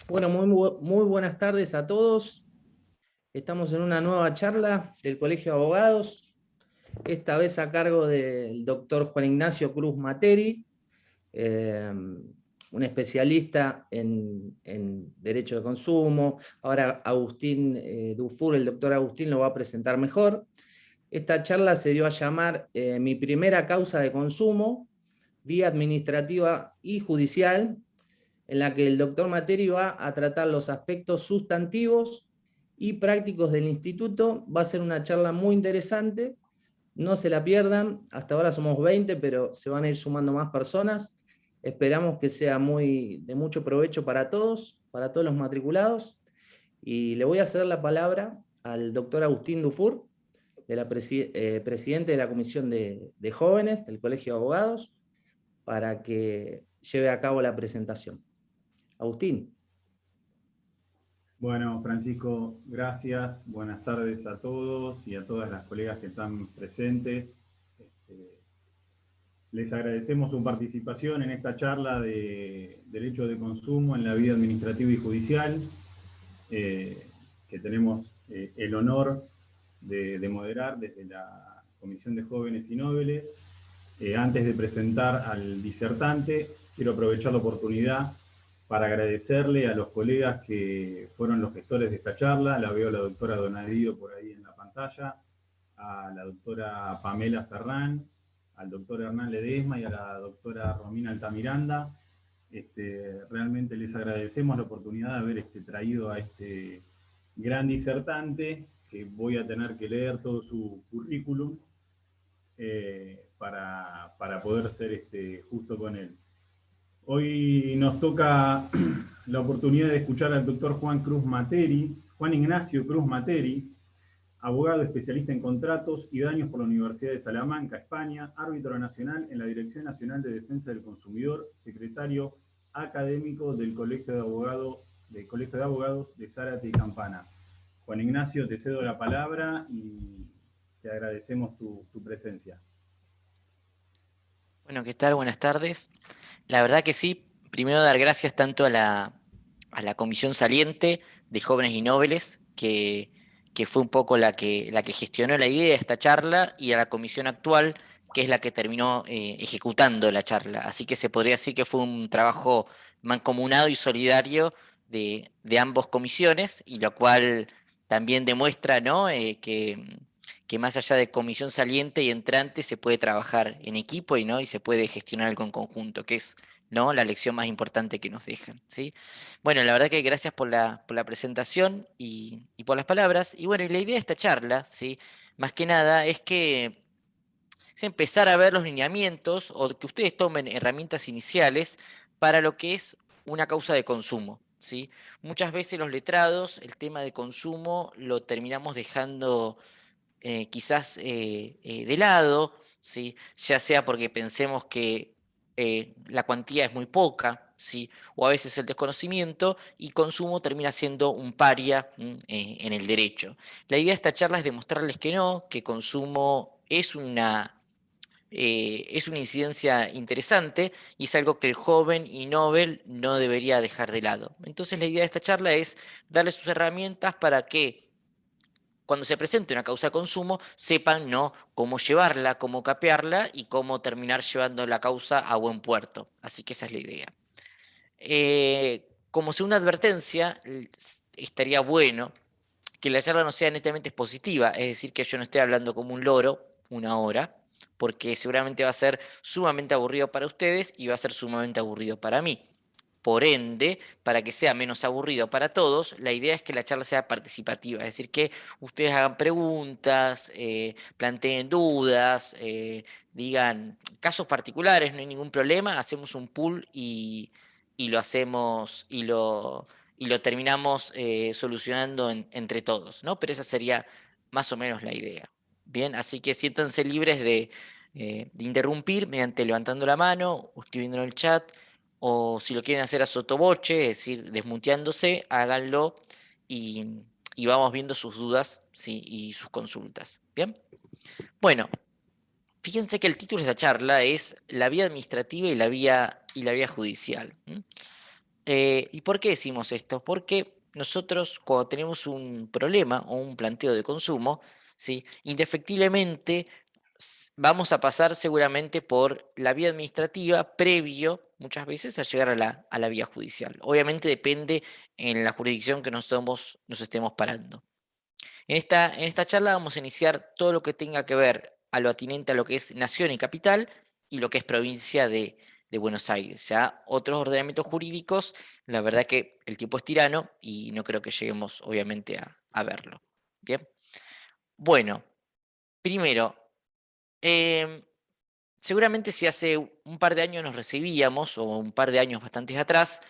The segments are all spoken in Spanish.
Bueno, muy buenas tardes a todos. Estamos en una nueva charla del Colegio de Abogados, esta vez a cargo del doctor Juan Ignacio Cruz Materi, un especialista en derecho de consumo. Ahora Agustín Dufour, el doctor Agustín, lo va a presentar mejor. Esta charla se dio a llamar Mi primera causa de consumo, vía administrativa y judicial, en la que el doctor Materi va a tratar los aspectos sustantivos y prácticos del instituto. Va a ser una charla muy interesante, no se la pierdan. Hasta ahora somos 20, pero se van a ir sumando más personas. Esperamos que sea de mucho provecho para todos los matriculados. Y le voy a ceder la palabra al doctor Agustín Dufour, presidente de la Comisión de Jóvenes del Colegio de Abogados, para que lleve a cabo la presentación. Agustín. Bueno, Francisco, gracias. Buenas tardes a todos y a todas las colegas que están presentes. Les agradecemos su participación en esta charla de derecho de consumo en la vida administrativa y judicial, que tenemos el honor de moderar desde la Comisión de Jóvenes y Nobles. Antes de presentar al disertante, quiero aprovechar la oportunidad para agradecerle a los colegas que fueron los gestores de esta charla. La veo a la doctora Donadío por ahí en la pantalla, a la doctora Pamela Ferrán, al doctor Hernán Ledesma y a la doctora Romina Altamiranda. Realmente les agradecemos la oportunidad de haber traído a este gran disertante, que voy a tener que leer todo su currículum para poder ser justo con él. Hoy nos toca la oportunidad de escuchar al doctor Juan Ignacio Cruz Materi, abogado especialista en contratos y daños por la Universidad de Salamanca, España, árbitro nacional en la Dirección Nacional de Defensa del Consumidor, secretario académico del Colegio de Abogados de Zárate y Campana. Juan Ignacio, te cedo la palabra y te agradecemos tu presencia. Bueno, ¿qué tal? Buenas tardes. La verdad que sí, primero dar gracias tanto a la comisión saliente de Jóvenes y Nobles, que fue un poco la que gestionó la idea de esta charla, y a la comisión actual, que es la que terminó ejecutando la charla. Así que se podría decir que fue un trabajo mancomunado y solidario de ambas comisiones, y lo cual también demuestra, ¿no? Que más allá de comisión saliente y entrante se puede trabajar en equipo y se puede gestionar algo en conjunto, que es, ¿no?, la lección más importante que nos dejan, ¿sí? Bueno, la verdad que gracias por la presentación y por las palabras. Y bueno, y la idea de esta charla, ¿sí?, más que nada es empezar a ver los lineamientos, o que ustedes tomen herramientas iniciales para lo que es una causa de consumo, ¿sí? Muchas veces los letrados, el tema de consumo lo terminamos dejando quizás de lado, ¿sí?, ya sea porque pensemos que la cuantía es muy poca, ¿sí?, o a veces el desconocimiento, y consumo termina siendo un paria en el derecho. La idea de esta charla es demostrarles que no, que consumo es una incidencia interesante, y es algo que el joven y Nobel no debería dejar de lado. Entonces la idea de esta charla es darles sus herramientas para que cuando se presente una causa de consumo sepan, ¿no?, cómo llevarla, cómo capearla y cómo terminar llevando la causa a buen puerto. Así que esa es la idea. Como segunda advertencia, estaría bueno que la charla no sea netamente expositiva, es decir, que yo no esté hablando como un loro una hora, porque seguramente va a ser sumamente aburrido para ustedes y va a ser sumamente aburrido para mí. Por ende, para que sea menos aburrido para todos, la idea es que la charla sea participativa, es decir, que ustedes hagan preguntas, planteen dudas, digan casos particulares, no hay ningún problema, hacemos un pool y lo hacemos y lo terminamos solucionando entre todos, ¿no? Pero esa sería más o menos la idea. Bien, así que siéntanse libres de interrumpir mediante levantando la mano o escribiendo en el chat, o si lo quieren hacer a sotoboche, es decir, desmuteándose, háganlo y vamos viendo sus dudas, ¿sí?, y sus consultas. Bien, bueno, fíjense que el título de esta charla es La vía administrativa y la vía judicial. ¿Y por qué decimos esto? Porque nosotros cuando tenemos un problema o un planteo de consumo, ¿sí? Indefectiblemente vamos a pasar seguramente por la vía administrativa previo, muchas veces, a llegar a la vía judicial. Obviamente depende en la jurisdicción que nos estemos parando. En esta charla vamos a iniciar todo lo que tenga que ver a lo atinente a lo que es nación y capital y lo que es provincia de Buenos Aires. Ya otros ordenamientos jurídicos, la verdad que el tiempo es tirano y no creo que lleguemos obviamente a verlo. Bien. Bueno, primero, em, seguramente si hace un par de años nos recibíamos, o un par de años bastantes atrás,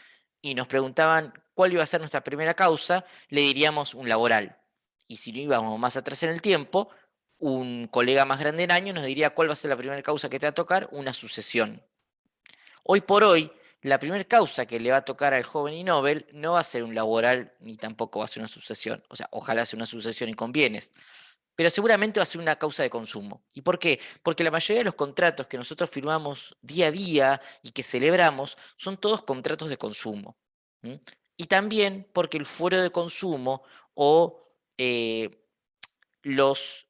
y nos preguntaban cuál iba a ser nuestra primera causa, le diríamos un laboral. Y si no íbamos más atrás en el tiempo, un colega más grande en años nos diría cuál va a ser la primera causa que te va a tocar, una sucesión. Hoy por hoy, la primera causa que le va a tocar al joven y Nobel no va a ser un laboral ni tampoco va a ser una sucesión. O sea, ojalá sea una sucesión y con bienes. Pero seguramente va a ser una causa de consumo. ¿Y por qué? Porque la mayoría de los contratos que nosotros firmamos día a día y que celebramos son todos contratos de consumo. ¿M? Y también porque el fuero de consumo o eh, los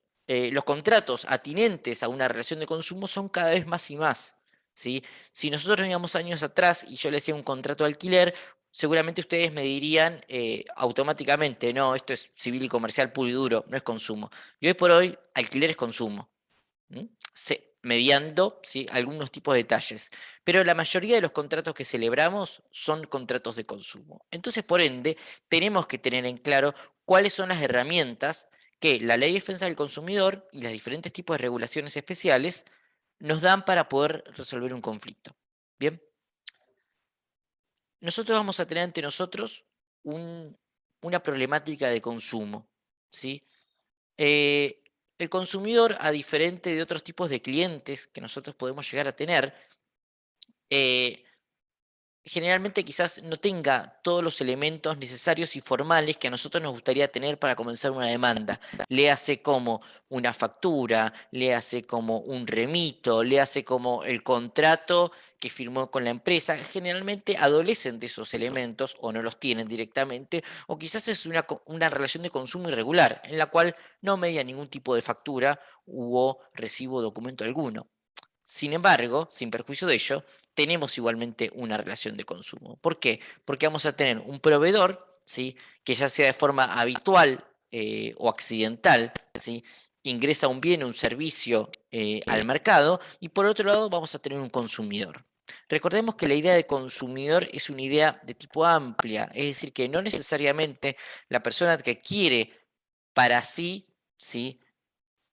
contratos atinentes a una relación de consumo son cada vez más y más. ¿Sí? Si nosotros veníamos años atrás y yo le hacía un contrato de alquiler, seguramente ustedes me dirían automáticamente, no, esto es civil y comercial puro y duro, no es consumo. Y hoy por hoy, alquiler es consumo. Mediando, ¿sí?, algunos tipos de detalles. Pero la mayoría de los contratos que celebramos son contratos de consumo. Entonces, por ende, tenemos que tener en claro cuáles son las herramientas que la Ley de Defensa del Consumidor y los diferentes tipos de regulaciones especiales nos dan para poder resolver un conflicto. Bien, nosotros vamos a tener ante nosotros una problemática de consumo, ¿sí? Eh, el consumidor, a diferente de otros tipos de clientes que nosotros podemos llegar a tener, eh, generalmente quizás no tenga todos los elementos necesarios y formales que a nosotros nos gustaría tener para comenzar una demanda. Le hace como una factura, le hace como un remito, le hace como el contrato que firmó con la empresa. Generalmente adolecen de esos elementos o no los tienen directamente, o quizás es una relación de consumo irregular, en la cual no media ningún tipo de factura u recibo o documento alguno. Sin embargo, sin perjuicio de ello, tenemos igualmente una relación de consumo. ¿Por qué? Porque vamos a tener un proveedor, ¿sí?, que ya sea de forma habitual o accidental, ¿sí?, ingresa un bien o un servicio al mercado, y por otro lado vamos a tener un consumidor. Recordemos que la idea de consumidor es una idea de tipo amplia, es decir, que no necesariamente la persona que quiere para sí, ¿sí?,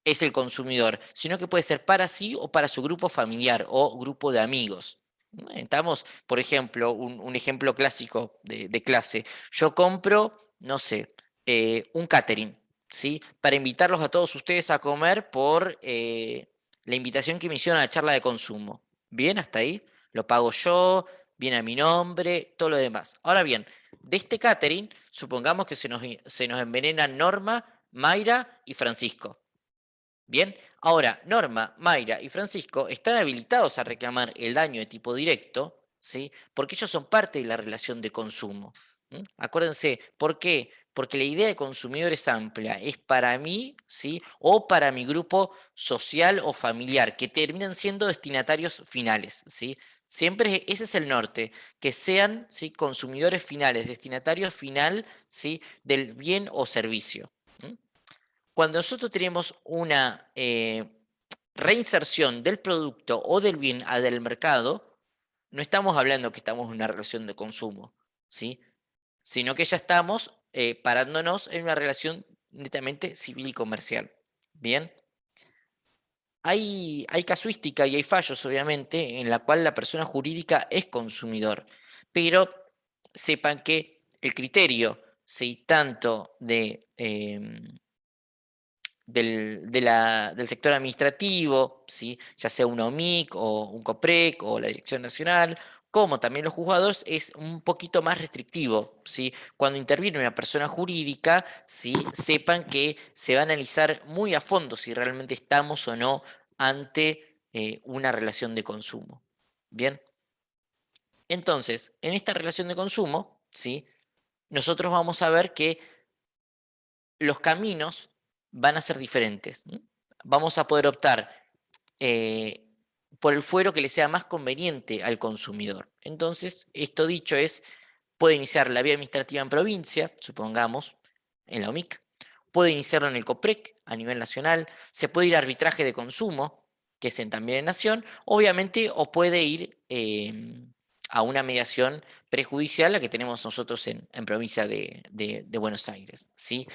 es el consumidor, sino que puede ser para sí o para su grupo familiar o grupo de amigos. ¿No? Estamos, por ejemplo, un ejemplo clásico de clase. Yo compro, no sé, un catering, ¿sí?, para invitarlos a todos ustedes a comer por la invitación que me hicieron a la charla de consumo. Bien, hasta ahí. Lo pago yo, viene a mi nombre, todo lo demás. Ahora bien, de este catering, supongamos que se nos envenenan Norma, Mayra y Francisco. Bien, ahora Norma, Mayra y Francisco están habilitados a reclamar el daño de tipo directo, ¿sí?, porque ellos son parte de la relación de consumo. Acuérdense, ¿por qué? Porque la idea de consumidor es amplia, es para mí, ¿sí?, o para mi grupo social o familiar, que terminan siendo destinatarios finales, ¿sí? Siempre ese es el norte, que sean, ¿sí?, consumidores finales, destinatarios final, ¿sí?, del bien o servicio. Cuando nosotros tenemos una reinserción del producto o del bien del mercado, no estamos hablando que estamos en una relación de consumo, ¿sí?, sino que ya estamos parándonos en una relación netamente civil y comercial. Bien, hay casuística y hay fallos, obviamente, en la cual la persona jurídica es consumidor, pero sepan que el criterio, ¿sí?, tanto del sector administrativo, ¿sí?, ya sea una OMIC o un COPREC o la Dirección Nacional, como también los juzgados, es un poquito más restrictivo, ¿sí? Cuando interviene una persona jurídica, ¿sí?, sepan que se va a analizar muy a fondo si realmente estamos o no ante una relación de consumo. Bien. Entonces, en esta relación de consumo, ¿sí? Nosotros vamos a ver que los caminos van a ser diferentes. Vamos a poder optar por el fuero que le sea más conveniente al consumidor. Entonces, esto dicho es, puede iniciar la vía administrativa en provincia, supongamos, en la OMIC, puede iniciarlo en el COPREC a nivel nacional, se puede ir a arbitraje de consumo, que es también en Nación, obviamente, o puede ir a una mediación prejudicial, la que tenemos nosotros en provincia de Buenos Aires, ¿sí?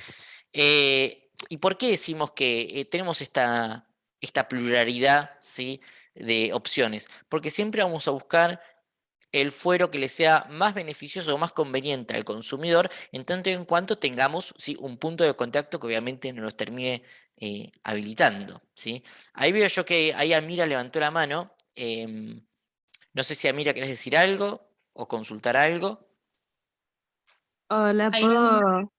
¿Y por qué decimos que tenemos esta pluralidad, ¿sí?, de opciones? Porque siempre vamos a buscar el fuero que le sea más beneficioso o más conveniente al consumidor, en tanto y en cuanto tengamos, ¿sí?, un punto de contacto que obviamente nos termine habilitando, ¿sí? Ahí veo yo que ahí Amira levantó la mano. No sé si Amira querés decir algo o consultar algo. Hola, Ahí no.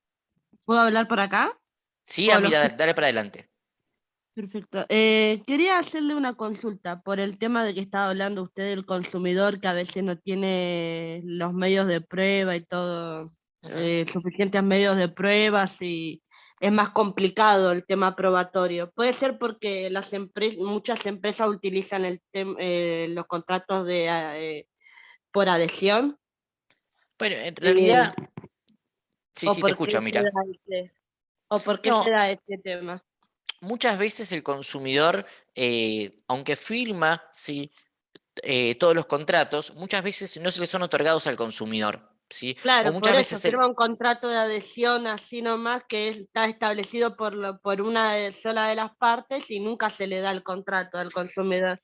¿puedo hablar por acá? Sí, ¿O lo Amira, dale para adelante. Perfecto. Quería hacerle una consulta por el tema de que estaba hablando usted del consumidor que a veces no tiene los medios de prueba y todo, Ujú. suficientes medios de pruebas y es más complicado el tema probatorio. Puede ser porque muchas empresas utilizan los contratos por adhesión. Bueno, en eh, realidad, sí, o sí, te por qué escucho, se Amira. da o por qué se No, da este tema. muchas veces el consumidor, aunque firma, sí, todos los contratos, muchas veces no se le son otorgados al consumidor, ¿sí? O Claro, por muchas eso, veces firma un contrato de adhesión así nomás que está establecido por sola de las partes y nunca se le da el contrato al consumidor.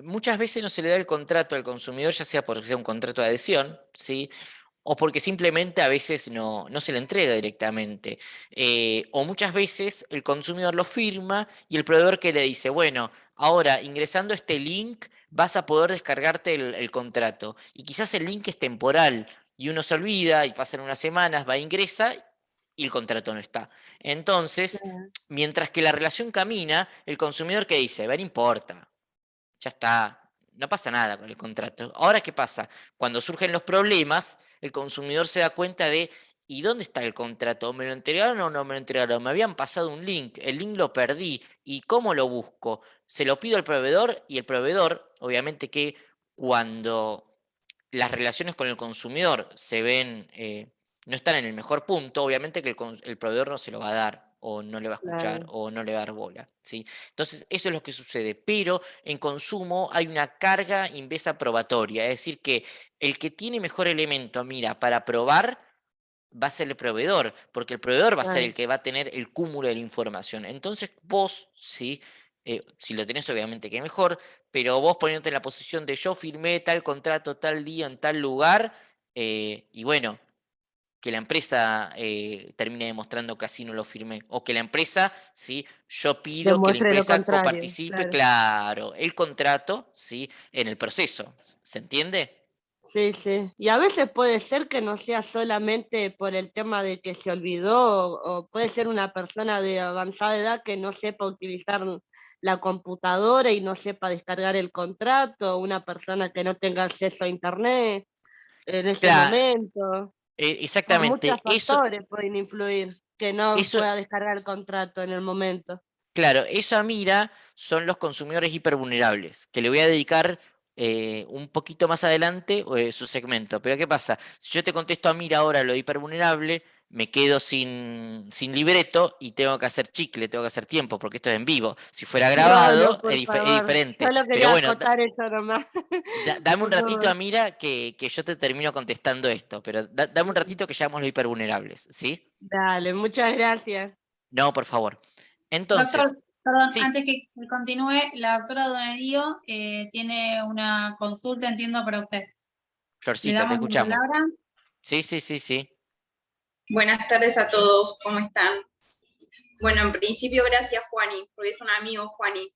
muchas veces no se le da el contrato al consumidor, ya sea porque sea un contrato de adhesión, ¿sí?, o porque simplemente a veces no se le entrega directamente. O muchas veces el consumidor lo firma y el proveedor que le dice, bueno, ahora ingresando este link vas a poder descargarte el contrato. Y quizás el link es temporal y uno se olvida y pasan unas semanas, va, ingresa y el contrato no está. Entonces, Claro. mientras que la relación camina, el consumidor que dice, ver, importa, ya está, no pasa nada con el contrato. Ahora, ¿qué pasa? Cuando surgen los problemas, el consumidor se da cuenta de, ¿y dónde está el contrato? ¿Me lo entregaron o no me lo entregaron? Me habían pasado un link, el link lo perdí, ¿y cómo lo busco? Se lo pido al proveedor y el proveedor, obviamente que cuando las relaciones con el consumidor se ven, no están en el mejor punto, obviamente que el proveedor no se lo va a dar, o no le va a escuchar, Claro, o no le va a dar bola, ¿sí? Entonces, eso es lo que sucede. Pero en consumo hay una carga inversa probatoria, es decir, que el que tiene mejor elemento, mira, para probar, va a ser el proveedor, porque el proveedor va a ser claro. el que va a tener el cúmulo de la información. Entonces, vos, ¿sí? Si lo tenés, obviamente que mejor, pero vos poniéndote en la posición de yo firmé tal contrato tal día en tal lugar, y bueno, que la empresa termine demostrando que así no lo firmé, o que la empresa, ¿sí?, yo pido que la Demuestre lo empresa contrario, coparticipe, claro. claro, el contrato, ¿sí?, en el proceso. ¿Se entiende? Sí, sí. Y a veces puede ser que no sea solamente por el tema de que se olvidó, o puede ser una persona de avanzada edad que no sepa utilizar la computadora y no sepa descargar el contrato, o una persona que no tenga acceso a internet en ese Claro, momento. Por muchos exactamente. factores pueden influir que no Eso, pueda descargar el contrato en el momento. claro, eso a Mira son los consumidores hipervulnerables, que le voy a dedicar un poquito más adelante su segmento. Pero ¿qué pasa? Si yo te contesto a Mira ahora lo de hipervulnerable, me quedo sin libreto y tengo que hacer chicle, tengo que hacer tiempo, porque esto es en vivo. Si fuera No, no, grabado, por es favor. diferente. Solo Pero quería bueno, acotar eso nomás. dame un Por ratito a favor. Mira que yo te termino contestando esto. Pero dame un ratito que llamamos los hipervulnerables, ¿sí? Dale, muchas gracias. No, por favor. Entonces, Doctor, perdón, sí, antes que continúe, la doctora Donadio tiene una consulta, entiendo, para usted. ¿Le Florcita, te damos la escuchamos. palabra? Sí, sí, sí, sí. Buenas tardes a todos, ¿cómo están? Bueno, en principio gracias Juani, porque es un amigo Juani,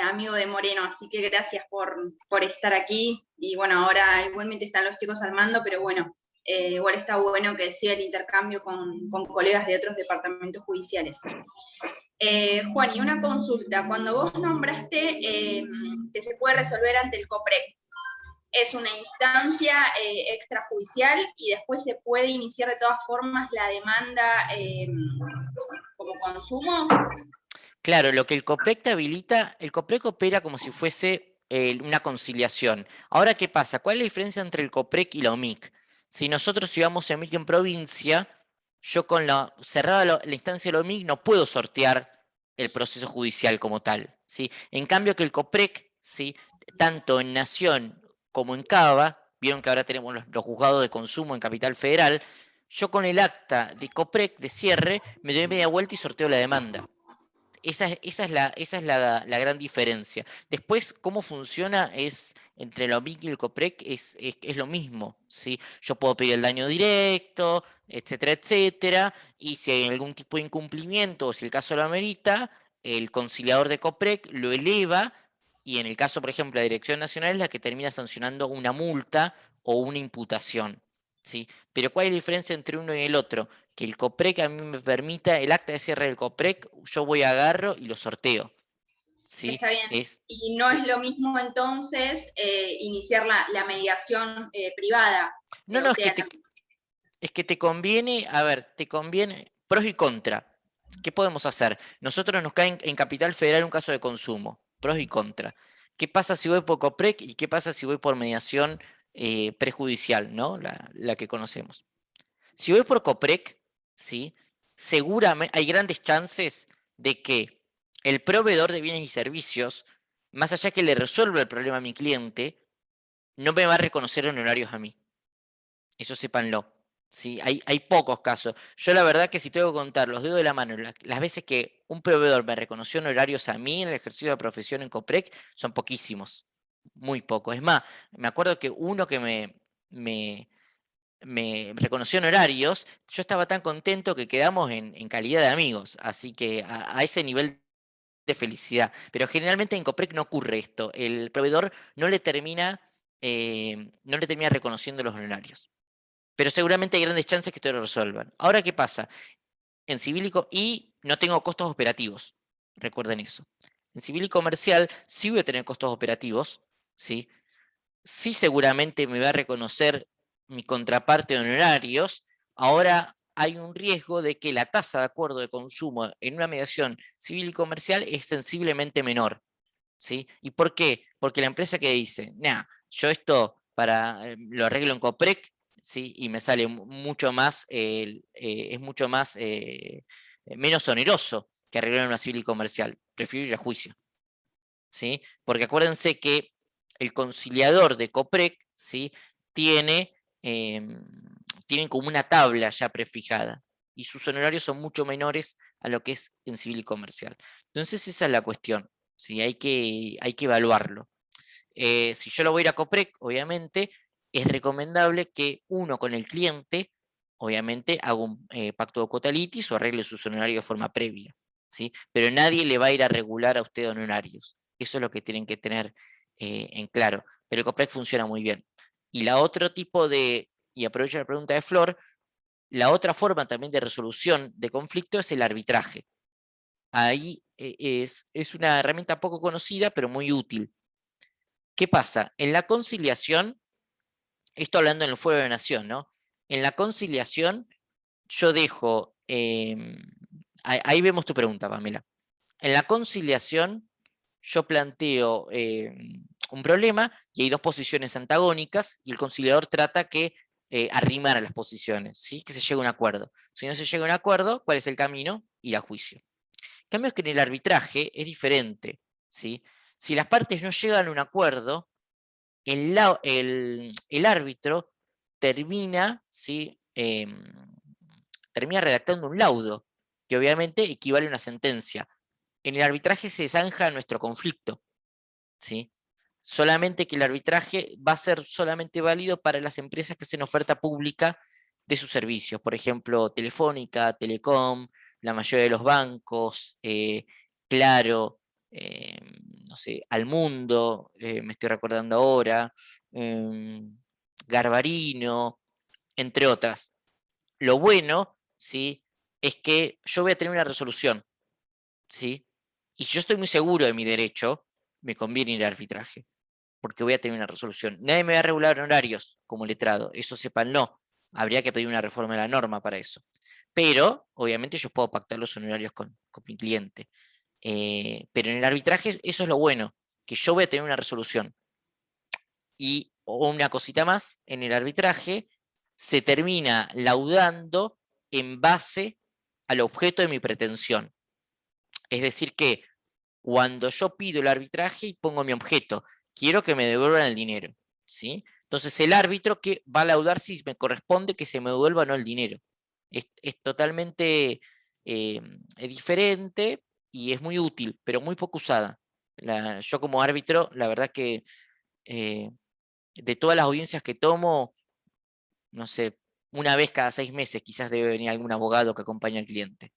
amigo de Moreno, así que gracias por estar aquí. Y bueno, ahora igualmente están los chicos al mando, pero bueno, igual está bueno que siga el intercambio con colegas de otros departamentos judiciales. Juani, una consulta, cuando vos nombraste que se puede resolver ante el COPREC, es una instancia extrajudicial y después se puede iniciar de todas formas la demanda como consumo. Claro, lo que el COPREC te habilita, el COPREC opera como si fuese una conciliación. Ahora, ¿qué pasa? ¿Cuál es la diferencia entre el COPREC y la OMIC? Si nosotros íbamos a OMIC en provincia, yo con cerrada la instancia de la OMIC no puedo sortear el proceso judicial como tal, ¿sí? En cambio que el COPREC, ¿sí? Tanto en Nación como en Cava, vieron que ahora tenemos los juzgados de consumo en Capital Federal, yo con el acta de COPREC de cierre me doy media vuelta y sorteo la demanda. Esa es la gran diferencia. Después, cómo funciona es entre la OMIC y el COPREC es lo mismo, ¿sí? Yo puedo pedir el daño directo, etcétera, etcétera, y si hay algún tipo de incumplimiento o si el caso lo amerita, el conciliador de COPREC lo eleva y en el caso, por ejemplo, la Dirección Nacional es la que termina sancionando una multa o una imputación, ¿sí? Pero ¿cuál es la diferencia entre uno y el otro? Que el COPREC a mí me permita, el acta de cierre del COPREC, yo voy, agarro y lo sorteo. ¿Sí? Está bien. Y no es lo mismo entonces iniciar la mediación privada. No, es que te conviene, a ver, te conviene pros y contra. ¿Qué podemos hacer? Nosotros nos cae en Capital Federal un caso de consumo, pros y contra. ¿Qué pasa si voy por COPREC y qué pasa si voy por mediación prejudicial, ¿no? La que conocemos. Si voy por COPREC, ¿sí? Seguramente hay grandes chances de que el proveedor de bienes y servicios, más allá que le resuelva el problema a mi cliente, no me va a reconocer honorarios a mí. Eso sépanlo. ¿Sí? Hay pocos casos. Yo la verdad que si tengo que contar los dedos de la mano, las veces que un proveedor me reconoció honorarios a mí en el ejercicio de profesión en COPREC, son poquísimos. Muy pocos. Es más, me acuerdo que uno que me reconoció honorarios, yo estaba tan contento que quedamos en calidad de amigos, así que a ese nivel de felicidad. Pero generalmente en COPREC no ocurre esto, el proveedor no le termina reconociendo los honorarios. Pero seguramente hay grandes chances que esto lo resuelvan. Ahora, ¿qué pasa? En civil y no tengo costos operativos, recuerden eso. En civil y comercial sí voy a tener costos operativos, ¿sí? Sí seguramente me va a reconocer mi contraparte de honorarios. Ahora hay un riesgo de que la tasa de acuerdo de consumo en una mediación civil y comercial es sensiblemente menor, ¿sí? ¿Y por qué? Porque la empresa que dice, nah, yo esto lo arreglo en COPREC, ¿sí? Y me sale mucho más, es mucho más, menos oneroso que arreglar en una civil y comercial. Prefiero ir a juicio, ¿sí? Porque acuérdense que el conciliador de COPREC, ¿sí? tienen como una tabla ya prefijada y sus honorarios son mucho menores a lo que es en civil y comercial. Entonces esa es la cuestión, ¿sí? Hay que evaluarlo. Si yo lo voy a ir a COPREC, obviamente, es recomendable que uno con el cliente, obviamente, haga un pacto de cuota litis o arregle sus honorarios de forma previa, ¿sí? Pero nadie le va a ir a regular a usted honorarios. Eso es lo que tienen que tener en claro. Pero el COPREC funciona muy bien. Y la otro tipo y aprovecho la pregunta de Flor, la otra forma también de resolución de conflicto es el arbitraje. Ahí es una herramienta poco conocida, pero muy útil. ¿Qué pasa? En la conciliación, esto hablando en el fuero de nación, ¿no? En la conciliación, yo dejo, ahí vemos tu pregunta, Pamela. En la conciliación, yo planteo un problema y hay dos posiciones antagónicas y el conciliador trata que arrimar a las posiciones, ¿sí? Que se llegue a un acuerdo. Si no se llega a un acuerdo, ¿cuál es el camino? Ir a juicio. En cambio es que en el arbitraje es diferente, ¿sí? Si las partes no llegan a un acuerdo, el árbitro termina, ¿sí? Termina redactando un laudo, que obviamente equivale a una sentencia. En el arbitraje se zanja nuestro conflicto, ¿sí? Solamente que el arbitraje va a ser solamente válido para las empresas que hacen oferta pública de sus servicios, por ejemplo, Telefónica, Telecom, la mayoría de los bancos, Claro, no sé, Almundo, me estoy recordando ahora, Garbarino, entre otras. Lo bueno, ¿sí? Es que yo voy a tener una resolución, ¿sí? Y si yo estoy muy seguro de mi derecho, me conviene ir al arbitraje. porque voy a tener una resolución. Nadie me va a regular honorarios como letrado, eso sépanlo. Habría que pedir una reforma de la norma para eso. Pero, obviamente, yo puedo pactar los honorarios con mi cliente. Pero en el arbitraje eso es lo bueno, que yo voy a tener una resolución. Y una cosita más, en el arbitraje se termina laudando en base al objeto de mi pretensión. Es decir que cuando yo pido el arbitraje y pongo mi objeto, quiero que me devuelvan el dinero, ¿sí? Entonces el árbitro que va a laudar si me corresponde que se me devuelva o no el dinero. Es totalmente diferente y es muy útil, pero muy poco usada. Yo como árbitro, la verdad que de todas las audiencias que tomo, no sé, una vez cada 6 meses quizás debe venir algún abogado que acompañe al cliente.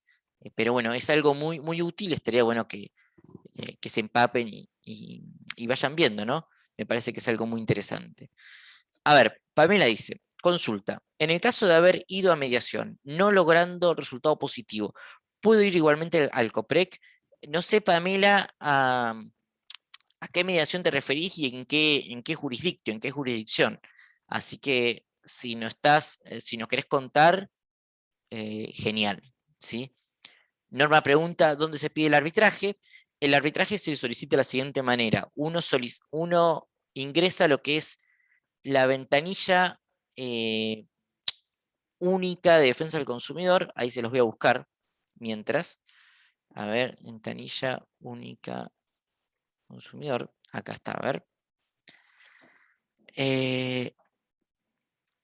Pero bueno, es algo muy, muy útil, estaría bueno que se empapen y vayan viendo, ¿no? Me parece que es algo muy interesante. A ver, Pamela dice, consulta, en el caso de haber ido a mediación, no logrando resultado positivo, ¿puedo ir igualmente al COPREC? No sé, Pamela, a qué mediación te referís y en qué jurisdicción, en qué jurisdicción. Así que si no estás, si nos querés contar, genial, ¿sí? Norma pregunta, ¿dónde se pide el arbitraje? El arbitraje se solicita de la siguiente manera. Uno ingresa lo que es la ventanilla única de defensa del consumidor. Ahí se los voy a buscar mientras. A ver, ventanilla única consumidor. Acá está, a ver.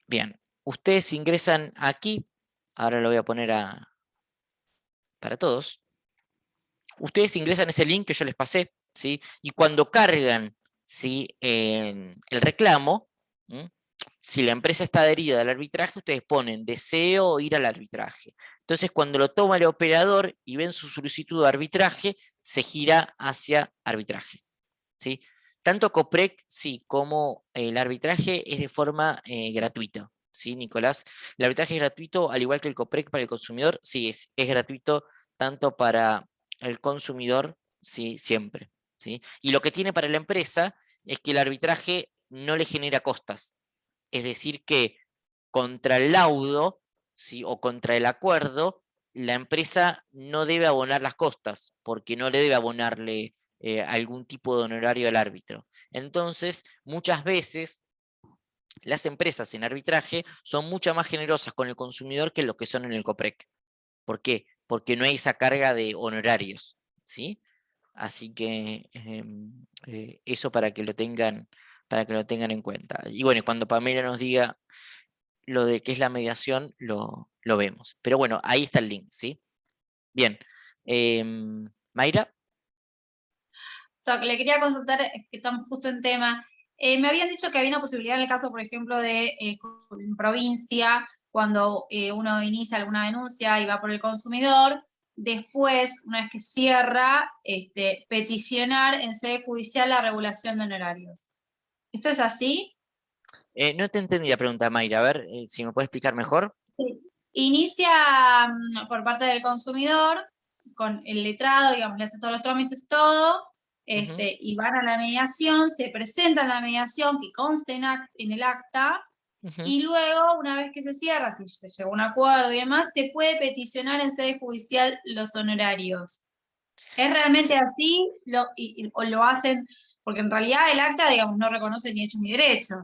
Bien, ustedes ingresan aquí. Ahora lo voy a poner para todos. Ustedes ingresan ese link que yo les pasé, ¿sí? Y cuando cargan, ¿sí?, el reclamo, ¿sí?, si la empresa está adherida al arbitraje, ustedes ponen deseo ir al arbitraje. Entonces, cuando lo toma el operador y ven su solicitud de arbitraje, se gira hacia arbitraje, ¿sí? Tanto COPREC, sí, como el arbitraje es de forma gratuita, ¿sí, Nicolás? El arbitraje es gratuito, al igual que el COPREC para el consumidor, sí, es gratuito tanto para el consumidor, sí, siempre, ¿sí? Y lo que tiene para la empresa es que el arbitraje no le genera costas. Es decir que contra el laudo, ¿sí?, o contra el acuerdo, la empresa no debe abonar las costas, porque no le debe abonarle algún tipo de honorario al árbitro. Entonces, muchas veces las empresas en arbitraje son mucho más generosas con el consumidor que lo que son en el COPREC. ¿Por qué? Porque no hay esa carga de honorarios, ¿sí? Así que eso para que lo tengan en cuenta. Y bueno, cuando Pamela nos diga lo de qué es la mediación, lo vemos. Pero bueno, ahí está el link, ¿sí? Bien. Mayra. Le quería consultar, es que estamos justo en tema. Me habían dicho que había una posibilidad en el caso, por ejemplo, de en provincia, cuando uno inicia alguna denuncia y va por el consumidor, después, una vez que cierra, peticionar en sede judicial la regulación de honorarios. ¿Esto es así? No te entendí la pregunta, Mayra. A ver si me puedes explicar mejor. Sí. Inicia por parte del consumidor, con el letrado, digamos, le hace todos los trámites, todo, y van a la mediación, se presentan la mediación que conste en el acta, y luego, una vez que se cierra, si se llegó a un acuerdo y demás, se puede peticionar en sede judicial los honorarios. ¿Es realmente así? ¿O lo hacen? Porque en realidad el acta, digamos, no reconoce ni hechos ni derechos.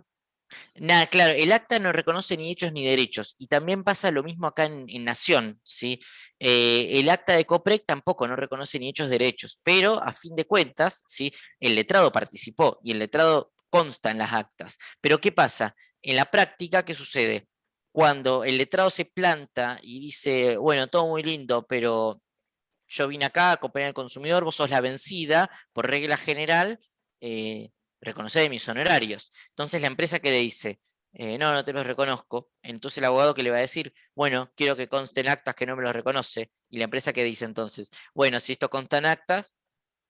Nada, claro, el acta no reconoce ni hechos ni derechos, y también pasa lo mismo acá en Nación, ¿sí? El acta de COPREC tampoco no reconoce ni hechos ni derechos, pero a fin de cuentas, ¿sí?, el letrado participó, y el letrado consta en las actas. Pero ¿qué pasa? En la práctica, ¿qué sucede? Cuando el letrado se planta y dice, bueno, todo muy lindo, pero yo vine acá a acompañar al consumidor, vos sos la vencida, por regla general, reconocer mis honorarios. Entonces la empresa que le dice, no, no te los reconozco, entonces el abogado que le va a decir, bueno, quiero que consten actas que no me los reconoce, y la empresa que dice entonces, bueno, si esto consta en actas,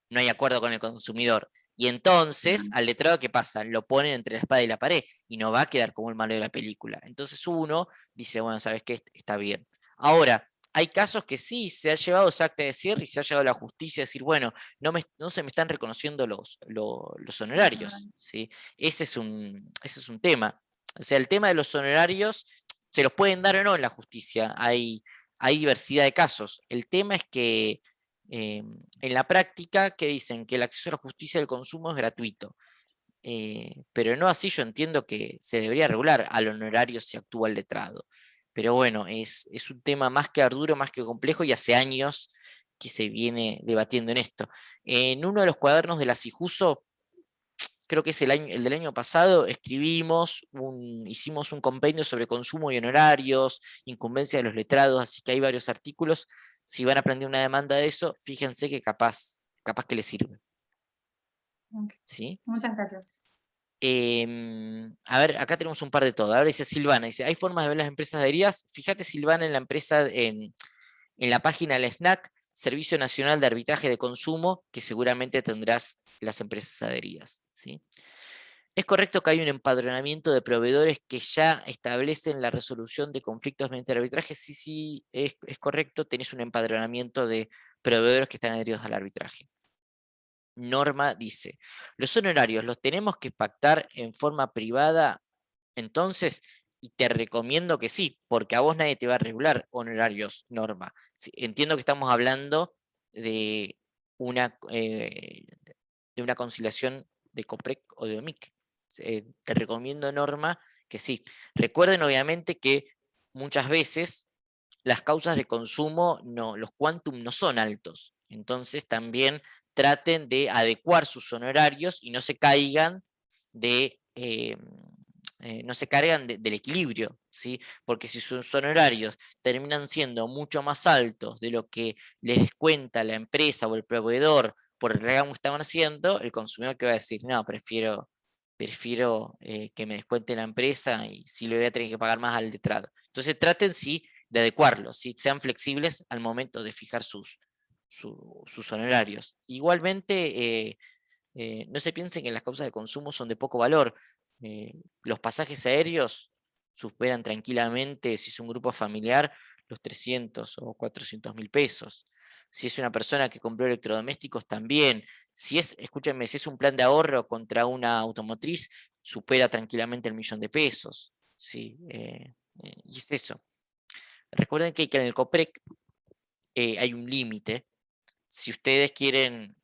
no hay acuerdo con el consumidor. Y entonces, al letrado, ¿qué pasa? Lo ponen entre la espada y la pared, y no va a quedar como el malo de la película. Entonces uno dice, bueno, ¿sabes qué? Está bien. Ahora, hay casos que sí, se ha llevado ese acta de cierre y se ha llevado a la justicia a decir, bueno, no se me están reconociendo los honorarios, ¿sí? Ese es un tema. O sea, el tema de los honorarios se los pueden dar o no en la justicia, hay diversidad de casos. El tema es que en la práctica, que dicen que el acceso a la justicia del consumo es gratuito. Pero no así yo entiendo que se debería regular al honorario si actúa el letrado. Pero bueno, es un tema más que arduo, más que complejo, y hace años que se viene debatiendo en esto. En uno de los cuadernos de la Sijuso, creo que es el del año pasado, hicimos un compendio sobre consumo y honorarios, incumbencia de los letrados, así que hay varios artículos. Si van a aprender una demanda de eso, fíjense que capaz que les sirve. Ok. ¿Sí? Muchas gracias. A ver, acá tenemos un par de todo. Ahora dice Silvana, dice, ¿hay formas de ver las empresas adheridas? Fíjate, Silvana, en la empresa, en la página del SNAC, Servicio Nacional de Arbitraje de Consumo, que seguramente tendrás las empresas adheridas, ¿sí? ¿Es correcto que hay un empadronamiento de proveedores que ya establecen la resolución de conflictos mediante arbitraje? Sí, es correcto, tenés un empadronamiento de proveedores que están adheridos al arbitraje. Norma dice, los honorarios los tenemos que pactar en forma privada, entonces, y te recomiendo que sí, porque a vos nadie te va a regular honorarios, Norma. Sí, entiendo que estamos hablando de una conciliación de COPREC o de OMIC. Te recomiendo, Norma, que sí. Recuerden, obviamente, que muchas veces las causas de consumo, los quantum no son altos. Entonces, también traten de adecuar sus honorarios y no se caigan del equilibrio, ¿sí? Porque si sus honorarios terminan siendo mucho más altos de lo que les descuenta la empresa o el proveedor por el reclamo que estaban haciendo, el consumidor que va a decir, no, prefiero que me descuente la empresa y si le voy a tener que pagar más al letrado. Entonces traten, sí, de adecuarlos, ¿sí? Sean flexibles al momento de fijar sus honorarios. Igualmente, no se piensen que las causas de consumo son de poco valor. Los pasajes aéreos superan tranquilamente, si es un grupo familiar, los 300 o 400.000 pesos. Si es una persona que compró electrodomésticos, también. Escúchenme, si es un plan de ahorro contra una automotriz, supera tranquilamente el 1.000.000 de pesos. ¿Sí? Y es eso. Recuerden que en el COPREC hay un límite. Si ustedes quieren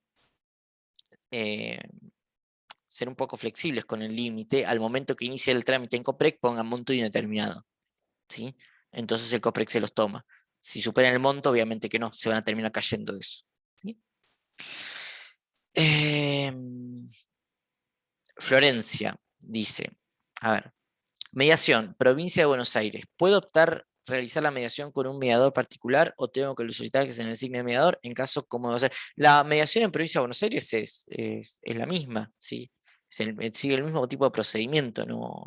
ser un poco flexibles con el límite, al momento que inicie el trámite en COPREC, pongan monto indeterminado, ¿sí? Entonces el COPREC se los toma. Si superan el monto, obviamente que no, se van a terminar cayendo de eso, ¿sí? Florencia dice, a ver, mediación, provincia de Buenos Aires. ¿Puedo optar realizar la mediación con un mediador particular o tengo que solicitar que se me designe mediador en caso como debe ser? La mediación en provincia de Buenos Aires es la misma, ¿sí? Sigue el mismo tipo de procedimiento, no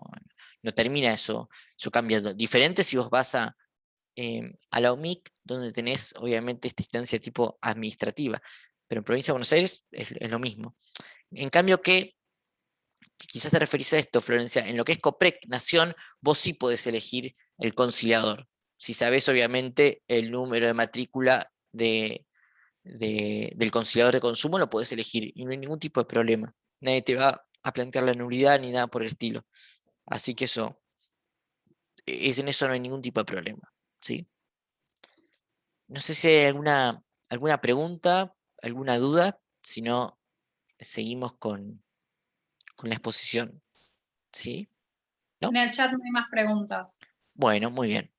termina eso cambiando. Diferente si vos vas a la OMIC, donde tenés obviamente esta instancia tipo administrativa, pero en provincia de Buenos Aires es lo mismo. En cambio que quizás te referís a esto, Florencia, en lo que es COPREC Nación, vos sí podés elegir el conciliador. Si sabés, obviamente, el número de matrícula del conciliador de consumo, lo podés elegir y no hay ningún tipo de problema. Nadie te va a plantear la nulidad ni nada por el estilo. Así que en eso no hay ningún tipo de problema, ¿sí? No sé si hay alguna pregunta, alguna duda, si no, seguimos con la exposición, ¿sí? ¿No? En el chat no hay más preguntas. Bueno, muy bien.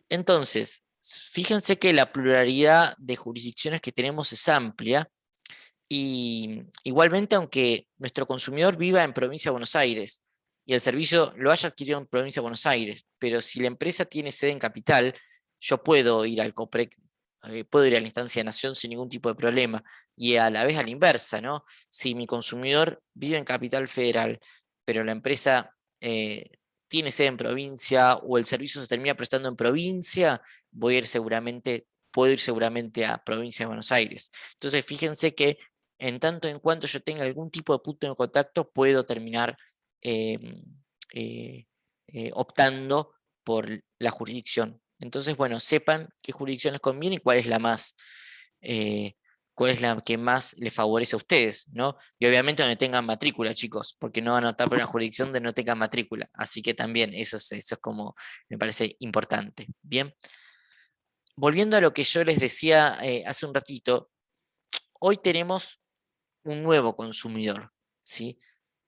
Entonces, fíjense que la pluralidad de jurisdicciones que tenemos es amplia y igualmente, aunque nuestro consumidor viva en provincia de Buenos Aires y el servicio lo haya adquirido en provincia de Buenos Aires, pero si la empresa tiene sede en capital, yo puedo ir al COPREC, puedo ir a la instancia de Nación sin ningún tipo de problema, y a la vez a la inversa, ¿no? Si mi consumidor vive en Capital Federal, pero la empresa tiene sede en provincia o el servicio se termina prestando en provincia, puedo ir seguramente a provincia de Buenos Aires. Entonces, fíjense que en tanto en cuanto yo tenga algún tipo de punto de contacto, puedo terminar optando por la jurisdicción Entonces, bueno, sepan qué jurisdicción les conviene y cuál es la que más les favorece a ustedes, ¿no? Y obviamente donde tengan matrícula, chicos, porque no van a optar por una jurisdicción donde no tengan matrícula. Así que también eso es como, me parece importante. Bien. Volviendo a lo que yo les decía hace un ratito, hoy tenemos un nuevo consumidor, ¿sí?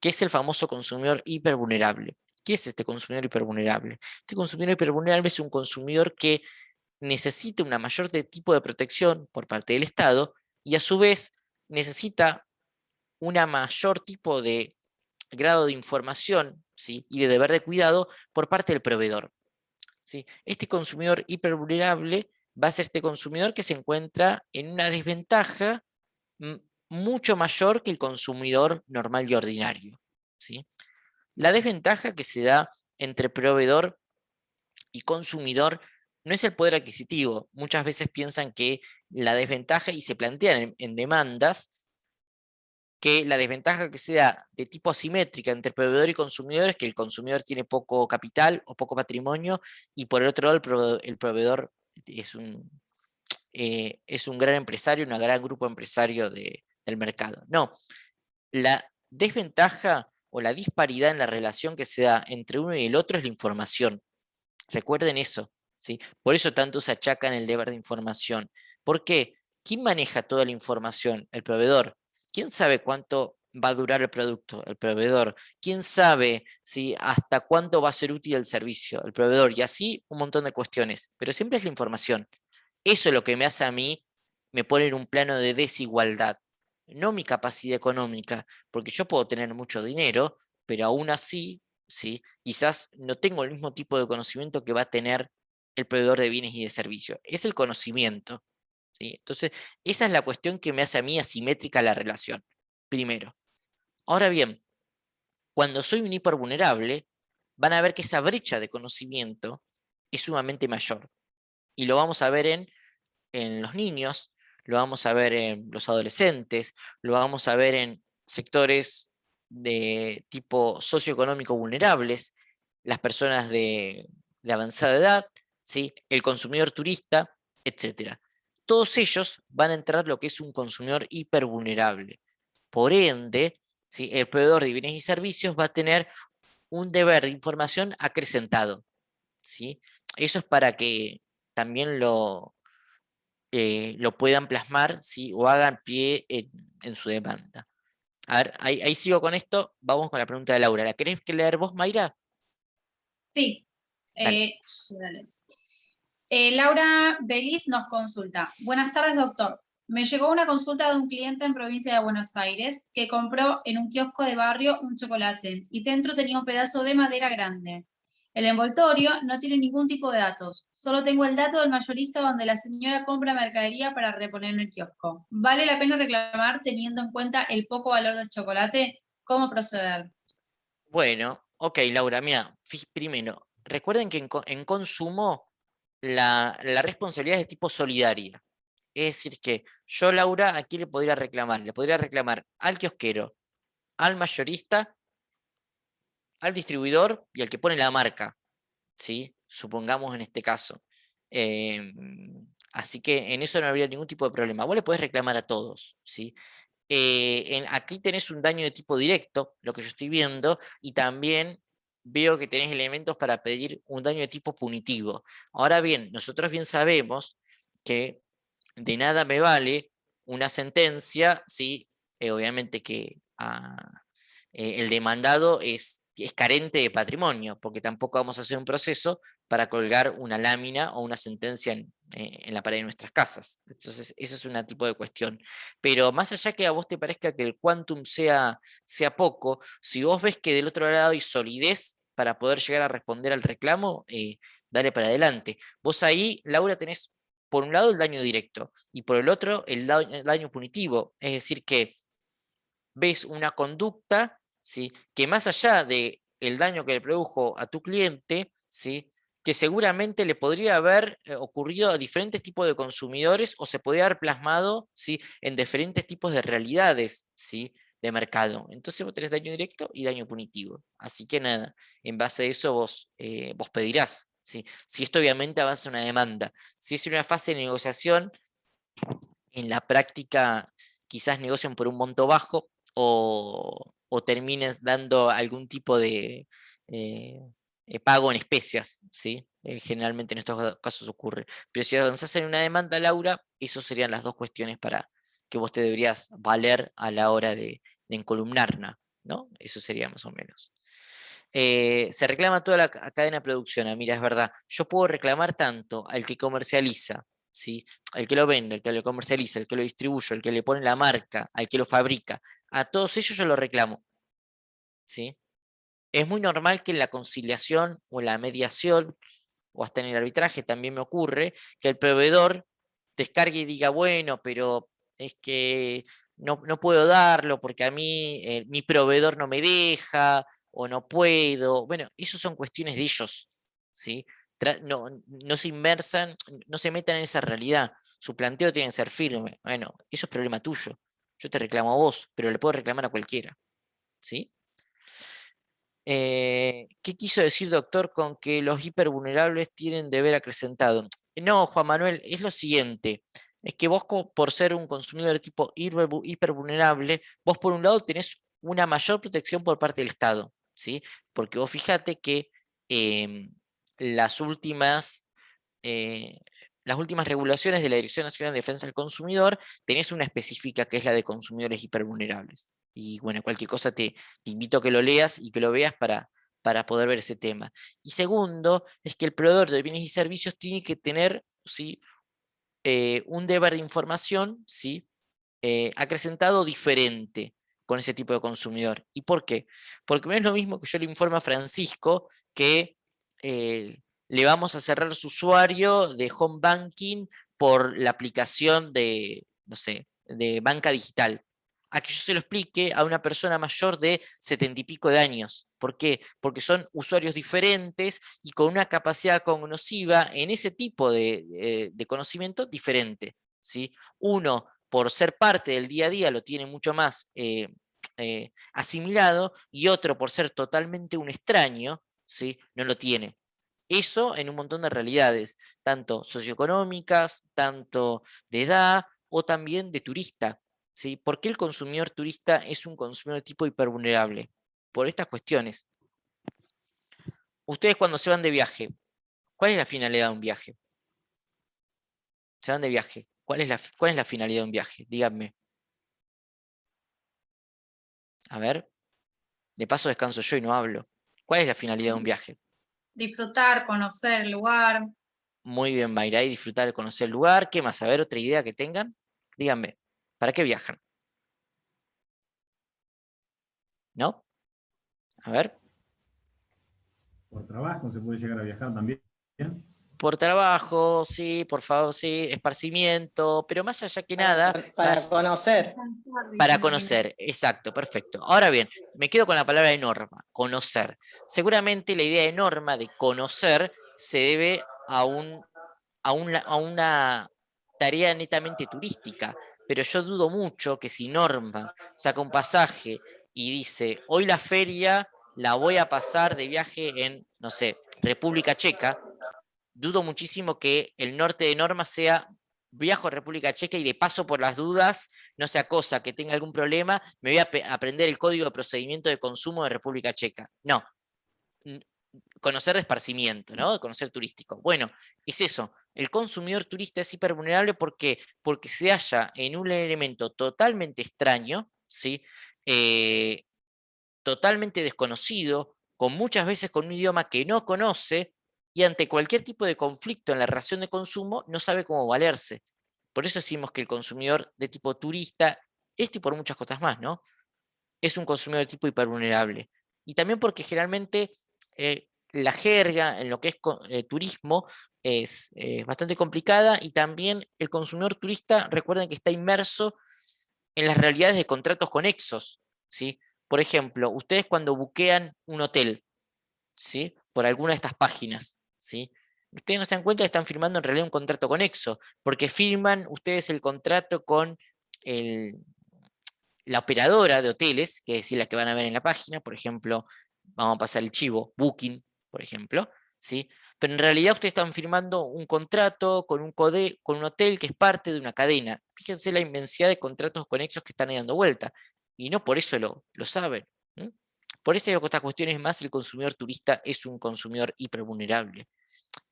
Que es el famoso consumidor hipervulnerable. ¿Qué es este consumidor hipervulnerable? Este consumidor hipervulnerable es un consumidor que necesita una mayor tipo de protección por parte del Estado y a su vez necesita una mayor tipo de grado de información, ¿sí? Y de deber de cuidado por parte del proveedor, ¿sí? Este consumidor hipervulnerable va a ser este consumidor que se encuentra en una desventaja mucho mayor que el consumidor normal y ordinario, ¿sí? La desventaja que se da entre proveedor y consumidor no es el poder adquisitivo. Muchas veces piensan que la desventaja, y se plantean en demandas, que la desventaja que se da de tipo asimétrica entre proveedor y consumidor es que el consumidor tiene poco capital o poco patrimonio, y por el otro lado el proveedor es un gran empresario, un gran grupo empresario del mercado. No, la desventaja o la disparidad en la relación que se da entre uno y el otro es la información. Recuerden eso, ¿sí? Por eso tanto se achacan el deber de información. ¿Por qué? ¿Quién maneja toda la información? El proveedor. ¿Quién sabe cuánto va a durar el producto? El proveedor. ¿Quién sabe hasta cuánto va a ser útil el servicio? El proveedor. Y así un montón de cuestiones. Pero siempre es la información. Eso es lo que me hace a mí, me pone en un plano de desigualdad. No mi capacidad económica, porque yo puedo tener mucho dinero, pero aún así, ¿sí? Quizás no tengo el mismo tipo de conocimiento que va a tener el proveedor de bienes y de servicios. Es el conocimiento, ¿sí? Entonces, esa es la cuestión que me hace a mí asimétrica la relación, primero. Ahora bien, cuando soy un hipervulnerable, van a ver que esa brecha de conocimiento es sumamente mayor. Y lo vamos a ver en los niños, lo vamos a ver en los adolescentes, lo vamos a ver en sectores de tipo socioeconómico vulnerables, las personas de avanzada edad, ¿sí? El consumidor turista, etc. Todos ellos van a entrar lo que es un consumidor hipervulnerable. Por ende, ¿sí? El proveedor de bienes y servicios va a tener un deber de información acrecentado, ¿sí? Eso es para que también lo puedan plasmar, ¿sí? O hagan pie en su demanda. A ver, ahí sigo con esto, vamos con la pregunta de Laura. ¿La querés leer vos, Mayra? Sí. Dale. Dale. Laura Belis nos consulta. Buenas tardes, doctor. Me llegó una consulta de un cliente en provincia de Buenos Aires que compró en un kiosco de barrio un chocolate y dentro tenía un pedazo de madera grande. El envoltorio no tiene ningún tipo de datos. Solo tengo el dato del mayorista donde la señora compra mercadería para reponer en el kiosco. ¿Vale la pena reclamar teniendo en cuenta el poco valor del chocolate? ¿Cómo proceder? Bueno, ok, Laura, mira, primero, recuerden que en consumo la responsabilidad es de tipo solidaria. Es decir que yo, Laura, ¿a quién le podría reclamar? Le podría reclamar al kiosquero, al mayorista, al distribuidor y al que pone la marca, ¿sí? Supongamos en este caso. Así que en eso no habría ningún tipo de problema. Vos le podés reclamar a todos, ¿sí? Aquí tenés un daño de tipo directo, lo que yo estoy viendo, y también veo que tenés elementos para pedir un daño de tipo punitivo. Ahora bien, nosotros bien sabemos que de nada me vale una sentencia, ¿sí? Obviamente que el demandado es carente de patrimonio, porque tampoco vamos a hacer un proceso para colgar una lámina o una sentencia en la pared de nuestras casas. Entonces, ese es un tipo de cuestión. Pero más allá que a vos te parezca que el quantum sea poco, si vos ves que del otro lado hay solidez para poder llegar a responder al reclamo, dale para adelante. Vos ahí, Laura, tenés por un lado el daño directo y por el otro el daño punitivo. Es decir, que ves una conducta, ¿sí? Que más allá del daño que le produjo a tu cliente, ¿sí? Que seguramente le podría haber ocurrido a diferentes tipos de consumidores o se podría haber plasmado, ¿sí? En diferentes tipos de realidades, ¿sí? De mercado. Entonces vos tenés daño directo y daño punitivo. Así que nada, en base a eso vos pedirás ¿sí? Si esto obviamente avanza una demanda. Si es una fase de negociación, en la práctica quizás negocien por un monto bajo o termines dando algún tipo de pago en especias, ¿sí? Generalmente en estos casos ocurre. Pero si avanzás en una demanda, Laura, esas serían las dos cuestiones para que vos te deberías valer a la hora de encolumnarla, ¿no? Eso sería más o menos. Se reclama toda la cadena de producción. Mira, es verdad, yo puedo reclamar tanto al que comercializa, ¿sí? El que lo vende, el que lo comercializa, el que lo distribuye, el que le pone la marca, al que lo fabrica, a todos ellos yo lo reclamo, ¿sí? Es muy normal que en la conciliación o en la mediación o hasta en el arbitraje también me ocurre que el proveedor descargue y diga, bueno, pero es que no puedo darlo porque a mí mi proveedor no me deja o no puedo. Bueno, eso son cuestiones de ellos, ¿sí? No se inmersan, no se metan en esa realidad. Su planteo tiene que ser firme. Bueno, eso es problema tuyo. Yo te reclamo a vos, pero le puedo reclamar a cualquiera, ¿sí? ¿Qué quiso decir, doctor, con que los hipervulnerables tienen deber acrecentado? No, Juan Manuel, es lo siguiente. Es que vos, por ser un consumidor de tipo hipervulnerable, vos por un lado tenés una mayor protección por parte del Estado, ¿sí? Porque vos fíjate que las últimas regulaciones de la Dirección Nacional de Defensa del Consumidor, tenés una específica que es la de consumidores hipervulnerables. Y bueno, cualquier cosa te invito a que lo leas y que lo veas para poder ver ese tema. Y segundo, es que el proveedor de bienes y servicios tiene que tener, ¿sí? Un deber de información, ¿sí? Acrecentado diferente con ese tipo de consumidor. ¿Y por qué? Porque no es lo mismo que yo le informe a Francisco que le vamos a cerrar su usuario de home banking por la aplicación de, no sé, de banca digital, a que yo se lo explique a una persona mayor de 70 y pico de años. ¿Por qué? Porque son usuarios diferentes y con una capacidad cognitiva en ese tipo de conocimiento diferente, ¿sí? Uno, por ser parte del día a día, lo tiene mucho más asimilado, y otro, por ser totalmente un extraño, ¿sí? No lo tiene. Eso en un montón de realidades, tanto socioeconómicas, tanto de edad o también de turista, ¿sí? ¿Por qué el consumidor turista es un consumidor de tipo hipervulnerable? Por estas cuestiones. Ustedes cuando se van de viaje, ¿cuál es la finalidad de un viaje? Se van de viaje. ¿Cuál es la finalidad de un viaje? Díganme. A ver. De paso descanso yo y no hablo. ¿Cuál es la finalidad de un viaje? Disfrutar, conocer el lugar. Muy bien, Mayra, y disfrutar de conocer el lugar. ¿Qué más? A ver, otra idea que tengan. Díganme, ¿para qué viajan? ¿No? A ver. Por trabajo se puede llegar a viajar también. Por trabajo, sí, por favor, sí, esparcimiento, pero más allá que nada. Para conocer. Para conocer, exacto, perfecto. Ahora bien, me quedo con la palabra de norma, conocer. Seguramente la idea de norma de conocer se debe a una tarea netamente turística, pero yo dudo mucho que si Norma saca un pasaje y dice, hoy la feria la voy a pasar de viaje en, no sé, República Checa, dudo muchísimo que el norte de Norma sea viajo a República Checa y de paso por las dudas, no sea cosa que tenga algún problema, me voy a aprender el código de procedimiento de consumo de República Checa. No, conocer de esparcimiento, ¿no? De conocer turístico. Bueno, es eso. El consumidor turista es hipervulnerable porque se halla en un elemento totalmente extraño, ¿sí? Totalmente desconocido, muchas veces con un idioma que no conoce, y ante cualquier tipo de conflicto en la relación de consumo no sabe cómo valerse. Por eso decimos que el consumidor de tipo turista, esto y por muchas cosas más, ¿no? Es un consumidor de tipo hipervulnerable. Y también porque generalmente la jerga en lo que es turismo es bastante complicada, y también el consumidor turista, recuerden que está inmerso en las realidades de contratos conexos, ¿sí? Por ejemplo, ustedes cuando buquean un hotel, ¿sí? Por alguna de estas páginas, ¿sí? Ustedes no se dan cuenta que están firmando en realidad un contrato conexo, porque firman ustedes el contrato con la operadora de hoteles, que es decir, la que van a ver en la página. Por ejemplo, vamos a pasar el chivo, Booking, por ejemplo, ¿sí? Pero en realidad ustedes están firmando un contrato con con un hotel que es parte de una cadena. Fíjense la inmensidad de contratos conexos que están ahí dando vuelta, y no por eso lo saben. Por eso esta cuestión es más, el consumidor turista es un consumidor hipervulnerable.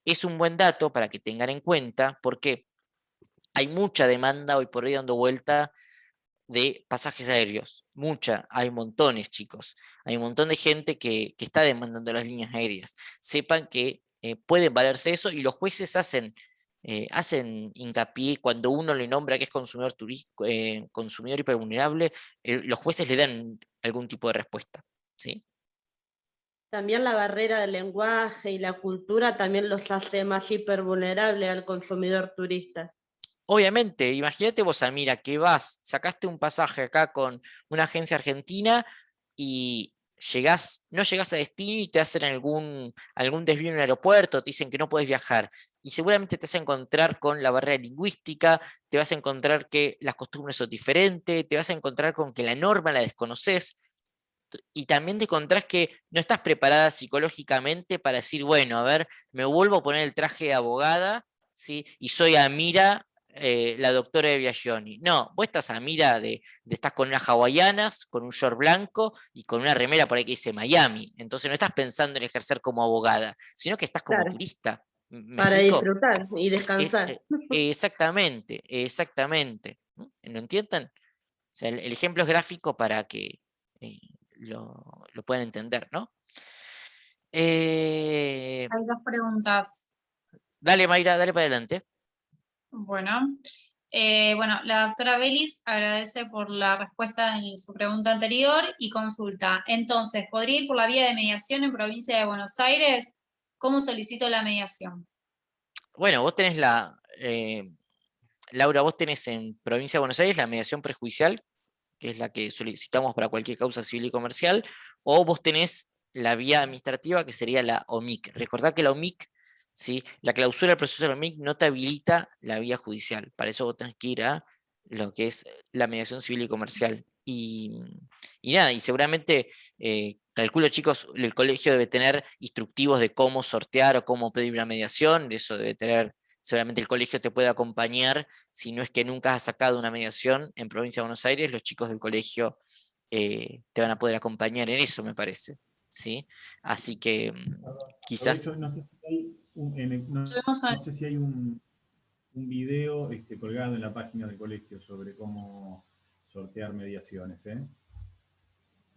Es un buen dato para que tengan en cuenta, porque hay mucha demanda hoy por hoy dando vuelta de pasajes aéreos. Hay montones, chicos. Hay un montón de gente que está demandando las líneas aéreas. Sepan que pueden valerse eso, y los jueces hacen hincapié cuando uno le nombra que es consumidor hipervulnerable, los jueces le dan algún tipo de respuesta, ¿sí? También la barrera del lenguaje y la cultura también los hace más hipervulnerables al consumidor turista. Obviamente, imagínate vos, Amira, que sacaste un pasaje acá con una agencia argentina y no llegás a destino y te hacen algún desvío en el aeropuerto, te dicen que no puedes viajar. Y seguramente te vas a encontrar con la barrera lingüística, te vas a encontrar que las costumbres son diferentes, te vas a encontrar con que la norma la desconoces, y también te encontrás que no estás preparada psicológicamente para decir, bueno, a ver, me vuelvo a poner el traje de abogada, ¿sí? Y soy Amira, la doctora de Biagioni. No, vos estás Amira estás con unas hawaianas, con un short blanco y con una remera por ahí que dice Miami. Entonces no estás pensando en ejercer como abogada, sino que estás como Claro, turista. ¿Me para explico? disfrutar y descansar. Exactamente, exactamente. ¿Lo entienden? O sea, el ejemplo es gráfico para que eh, lo puedan entender, ¿no? Hay dos preguntas. Dale, Mayra, dale para adelante. Bueno, la doctora Belis agradece por la respuesta en su pregunta anterior y consulta. Entonces, ¿podría ir por la vía de mediación en provincia de Buenos Aires? ¿Cómo solicito la mediación? Bueno, vos tenés Laura, vos tenés en provincia de Buenos Aires la mediación prejudicial, que es la que solicitamos para cualquier causa civil y comercial, o vos tenés la vía administrativa, que sería la OMIC. Recordad que la OMIC, ¿sí? La clausura del proceso de la OMIC no te habilita la vía judicial. Para eso vos tenés que ir a lo que es la mediación civil y comercial. Y nada, y seguramente, calculo, chicos, el colegio debe tener instructivos de cómo sortear o cómo pedir una mediación, de eso debe tener. Seguramente el colegio te puede acompañar. Si no es que nunca has sacado una mediación en Provincia de Buenos Aires, los chicos del colegio te van a poder acompañar en eso, me parece. ¿Sí? Así que quizás... Aprovecho, no sé si hay no sé si hay un video colgado en la página del colegio sobre cómo sortear mediaciones, ¿eh?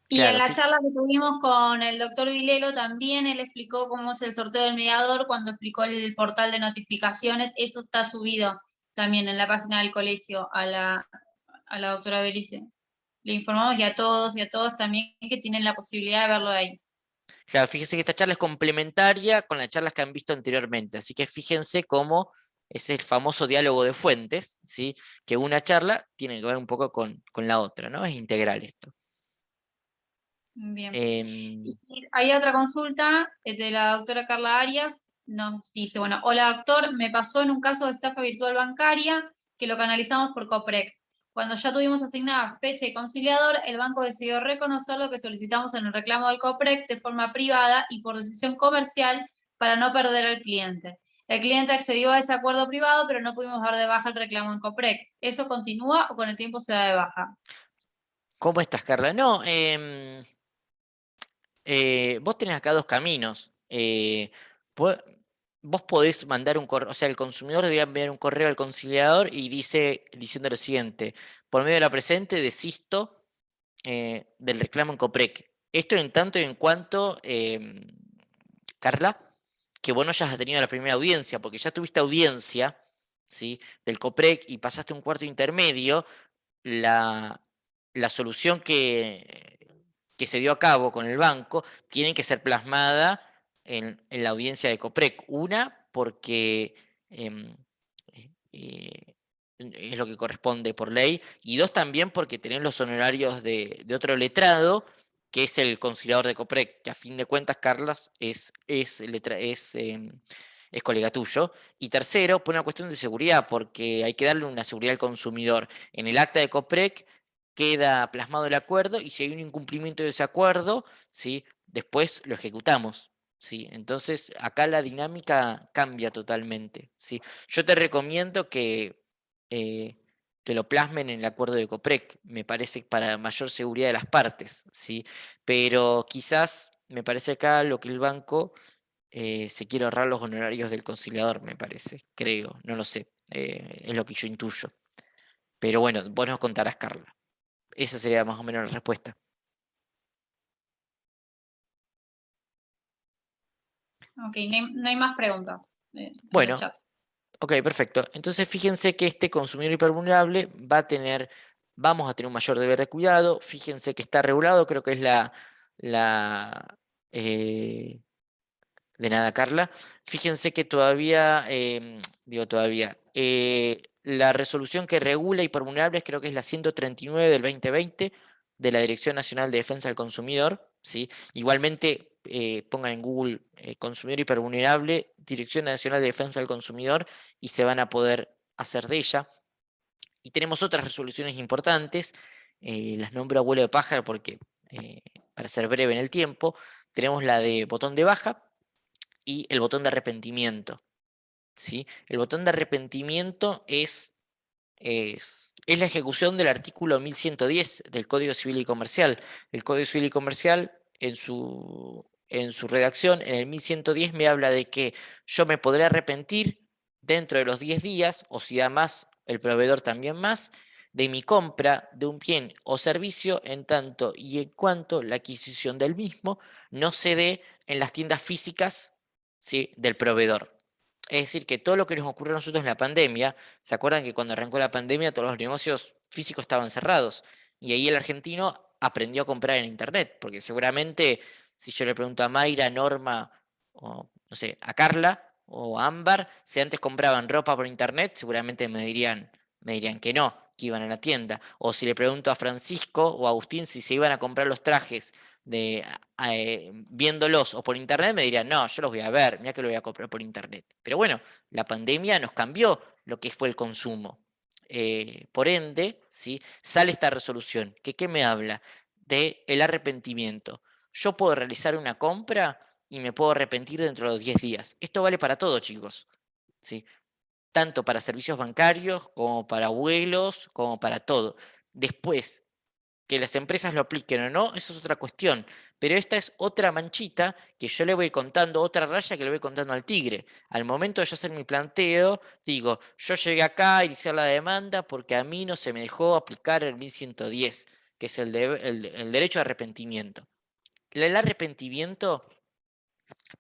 Y Claro, en la charla que tuvimos con el doctor Vilelo también él explicó cómo es el sorteo del mediador cuando explicó el portal de notificaciones. Eso está subido también en la página del colegio a la doctora Belice. Le informamos y a todos también que tienen la posibilidad de verlo ahí. claro, fíjense que esta charla es complementaria con las charlas que han visto anteriormente, así que fíjense cómo es el famoso diálogo de fuentes, ¿sí? Que una charla tiene que ver un poco con la otra, ¿no? Es integral esto. Bien. Em, Y hay otra consulta de la doctora Carla Arias. Nos dice, bueno, hola doctor, me pasó en un caso de estafa virtual bancaria que lo canalizamos por Coprec. Cuando ya tuvimos asignada fecha y conciliador, el banco decidió reconocer lo que solicitamos en el reclamo del Coprec de forma privada y por decisión comercial para no perder al cliente. El cliente accedió a ese acuerdo privado, pero no pudimos dar de baja el reclamo en Coprec. ¿Eso continúa o con el tiempo se da de baja? ¿Cómo estás, Carla? No, vos tenés acá dos caminos. Vos podés mandar un correo, o sea, el consumidor debería enviar un correo al conciliador y diciendo lo siguiente: por medio de la presente desisto del reclamo en Coprec. Esto en tanto y en cuanto, Carla, que vos no hayas tenido la primera audiencia, porque ya tuviste audiencia, ¿sí? Del Coprec y pasaste un cuarto intermedio. La solución que se dio a cabo con el banco tiene que ser plasmada en la audiencia de Coprec. Una, porque eh, es lo que corresponde por ley, y dos, también porque tenés los honorarios de otro letrado, que es el conciliador de Coprec, que a fin de cuentas, Carlas, es colega tuyo. Y tercero, por una cuestión de seguridad, porque hay que darle una seguridad al consumidor. En el acta de Coprec queda plasmado el acuerdo, y si hay un incumplimiento de ese acuerdo, ¿sí? Después lo ejecutamos. ¿sí? Entonces, acá la dinámica cambia totalmente, ¿sí? Yo te recomiendo que lo plasmen en el acuerdo de COPREC, me parece para mayor seguridad de las partes, ¿sí? Pero quizás, me parece acá lo que el banco se quiere ahorrar los honorarios del conciliador, me parece, creo, no lo sé, es lo que yo intuyo. Pero bueno, vos nos contarás, Carla. Esa sería más o menos la respuesta. Ok, no hay más preguntas en el Bueno, chat. ok, perfecto. Entonces fíjense que este consumidor hipervulnerable vamos a tener un mayor deber de cuidado. Fíjense que está regulado, creo que es eh, de nada, Carla. Fíjense que todavía, la resolución que regula hipervulnerables creo que es la 139 del 2020 de la Dirección Nacional de Defensa del Consumidor, ¿sí? Igualmente, pongan en Google consumidor hipervulnerable, Dirección Nacional de Defensa del Consumidor, y se van a poder hacer de ella. Y tenemos otras resoluciones importantes, las nombro abuelo de pájaro porque, para ser breve en el tiempo, tenemos la de botón de baja y el botón de arrepentimiento, ¿sí? El botón de arrepentimiento es la ejecución del artículo 1110 del Código Civil y Comercial. El Código Civil y Comercial, en su redacción, en el 1110 me habla de que yo me podré arrepentir dentro de los 10 días, o si da más, el proveedor también más, de mi compra de un bien o servicio en tanto y en cuanto la adquisición del mismo no se dé en las tiendas físicas, ¿sí?, del proveedor. Es decir, que todo lo que nos ocurrió a nosotros en la pandemia, ¿se acuerdan que cuando arrancó la pandemia todos los negocios físicos estaban cerrados? Y ahí el argentino aprendió a comprar en internet, porque seguramente si yo le pregunto a Mayra, a Norma, o no sé, a Carla o a Ámbar, si antes compraban ropa por internet, seguramente me dirían que no, que iban a la tienda. O si le pregunto a Francisco o a Agustín si se iban a comprar los trajes viéndolos o por internet, me dirían, no, yo los voy a ver, mira que lo voy a comprar por internet. Pero bueno, la pandemia nos cambió lo que fue el consumo. Por ende, ¿sí?, sale esta resolución. ¿Qué me habla? De el arrepentimiento. Yo puedo realizar una compra y me puedo arrepentir dentro de los 10 días. Esto vale para todo, chicos, ¿sí? Tanto para servicios bancarios, como para vuelos, como para todo. Después, que las empresas lo apliquen o no, eso es otra cuestión. Pero esta es otra manchita que yo le voy contando, otra raya que le voy contando al tigre. Al momento de yo hacer mi planteo, digo, yo llegué acá a iniciar la demanda porque a mí no se me dejó aplicar el 1110, que es el derecho de arrepentimiento. El arrepentimiento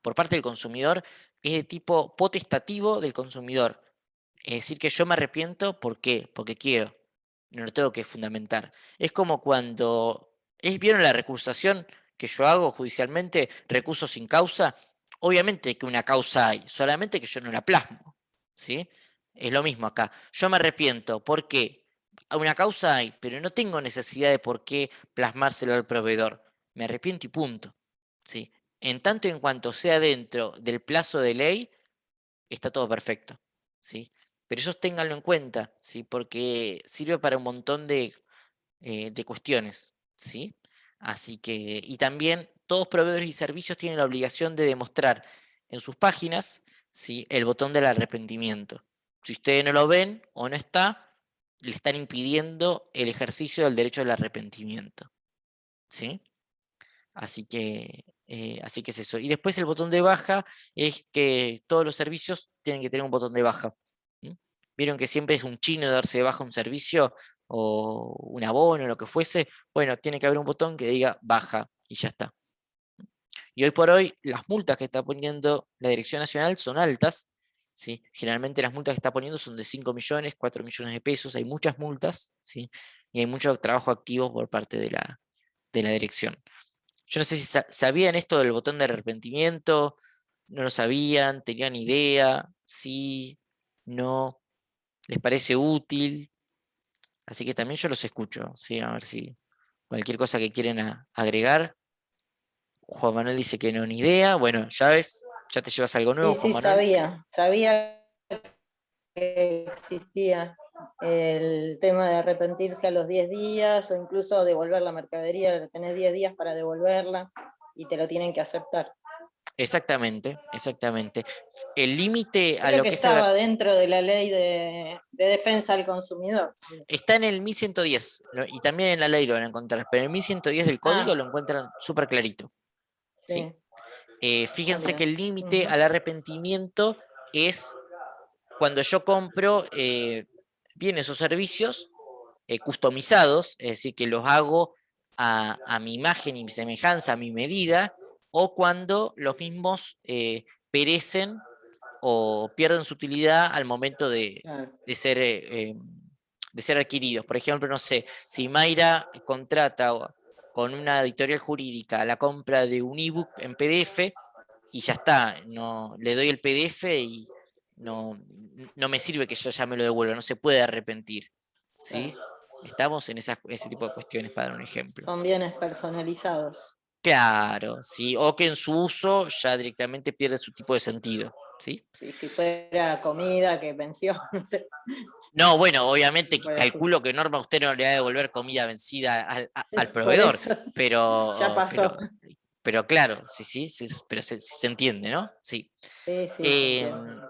por parte del consumidor es de tipo potestativo del consumidor. Es decir, que yo me arrepiento, ¿por qué? Porque quiero. No lo tengo que fundamentar. Es como cuando ¿vieron la recusación que yo hago judicialmente, recurso sin causa? Obviamente que una causa hay, solamente que yo no la plasmo, ¿sí? Es lo mismo acá. Yo me arrepiento, ¿por qué? Una causa hay, pero no tengo necesidad de por qué plasmárselo al proveedor. Me arrepiento y punto, ¿sí? En tanto y en cuanto sea dentro del plazo de ley, está todo perfecto, ¿sí? Pero eso ténganlo en cuenta, ¿sí? Porque sirve para un montón de cuestiones, ¿sí? Así que, y también todos proveedores y servicios tienen la obligación de demostrar en sus páginas, ¿sí?, el botón del arrepentimiento. Si ustedes no lo ven o no está, le están impidiendo el ejercicio del derecho al arrepentimiento, ¿sí? Así que es eso. Y después el botón de baja es que todos los servicios tienen que tener un botón de baja. ¿M? Vieron que siempre es un chino darse de baja un servicio o un abono o lo que fuese. Bueno, tiene que haber un botón que diga baja y ya está. Y hoy por hoy las multas que está poniendo la Dirección Nacional son altas, ¿sí? Generalmente las multas que está poniendo son de 5 millones, 4 millones de pesos. Hay muchas multas, ¿sí? Y hay mucho trabajo activo por parte de la dirección. Yo no sé si sabían esto del botón de arrepentimiento, no lo sabían, tenían idea, sí, no, les parece útil. Así que también yo los escucho, ¿sí? A ver si cualquier cosa que quieren agregar. Juan Manuel dice que no, ni idea. Bueno, ya ves, ya te llevas algo nuevo, Sí, Juan sí, Manuel. sabía que existía el tema de arrepentirse a los 10 días o incluso devolver la mercadería, tenés 10 días para devolverla y te lo tienen que aceptar. Exactamente, exactamente. El límite a Creo lo que que es estaba dentro de la ley de defensa al consumidor. está en el 1110, ¿no? Y también en la ley lo van a encontrar, pero en el 1110 del código Ah, lo encuentran súper clarito. ¿Sí? sí, Fíjense que bien. el límite Ujú. al arrepentimiento es cuando yo compro bienes o servicios customizados, es decir, que los hago a mi imagen y mi semejanza, a mi medida, o cuando los mismos perecen o pierden su utilidad al momento Claro. de ser, de ser adquiridos. Por ejemplo, no sé, si Mayra contrata con una editorial jurídica la compra de un ebook en PDF y ya está, no, le doy el PDF y no, no me sirve que yo ya me lo devuelva, no se puede arrepentir. ¿Sí? Claro. Estamos en ese tipo de cuestiones, para dar un ejemplo. Son bienes personalizados. Claro, ¿sí? O que en su uso ya directamente pierde su tipo de sentido. ¿Sí? Y si fuera comida que venció, no sé. No, bueno, obviamente Bueno, calculo que Norma usted no le va a devolver comida vencida al por proveedor, eso ya pero, pasó. pero claro, sí, pero se entiende, ¿no? Sí. Sí, sí, se entiende.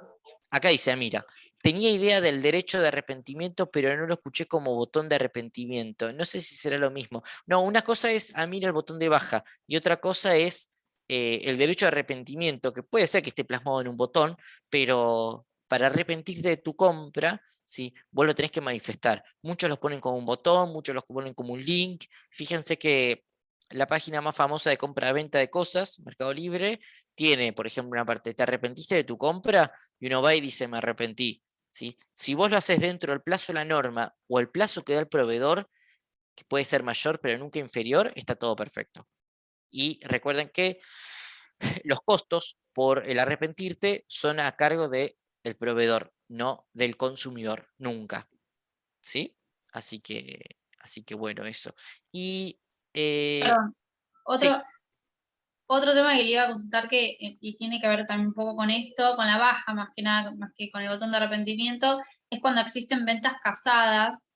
Acá dice, mira, tenía idea del derecho de arrepentimiento, pero no lo escuché como botón de arrepentimiento. No sé si será lo mismo. No, una cosa es, mira el botón de baja, y otra cosa es el derecho de arrepentimiento, que puede ser que esté plasmado en un botón, pero para arrepentirte de tu compra, ¿sí? Vos lo tenés que manifestar. Muchos los ponen como un botón, muchos los ponen como un link. Fíjense que la página más famosa de compra-venta de cosas, Mercado Libre, tiene, por ejemplo, una parte, ¿te arrepentiste de tu compra? Y uno va y dice, me arrepentí. ¿Sí? Si vos lo haces dentro del plazo de la norma o el plazo que da el proveedor, que puede ser mayor pero nunca inferior, está todo perfecto. Y recuerden que los costos por el arrepentirte son a cargo del proveedor, no del consumidor, nunca. ¿Sí? Así que bueno, eso. Y Perdón, sí, otro tema que le iba a consultar y tiene que ver también un poco con esto, con la baja, más que nada, más que con el botón de arrepentimiento, es cuando existen ventas casadas,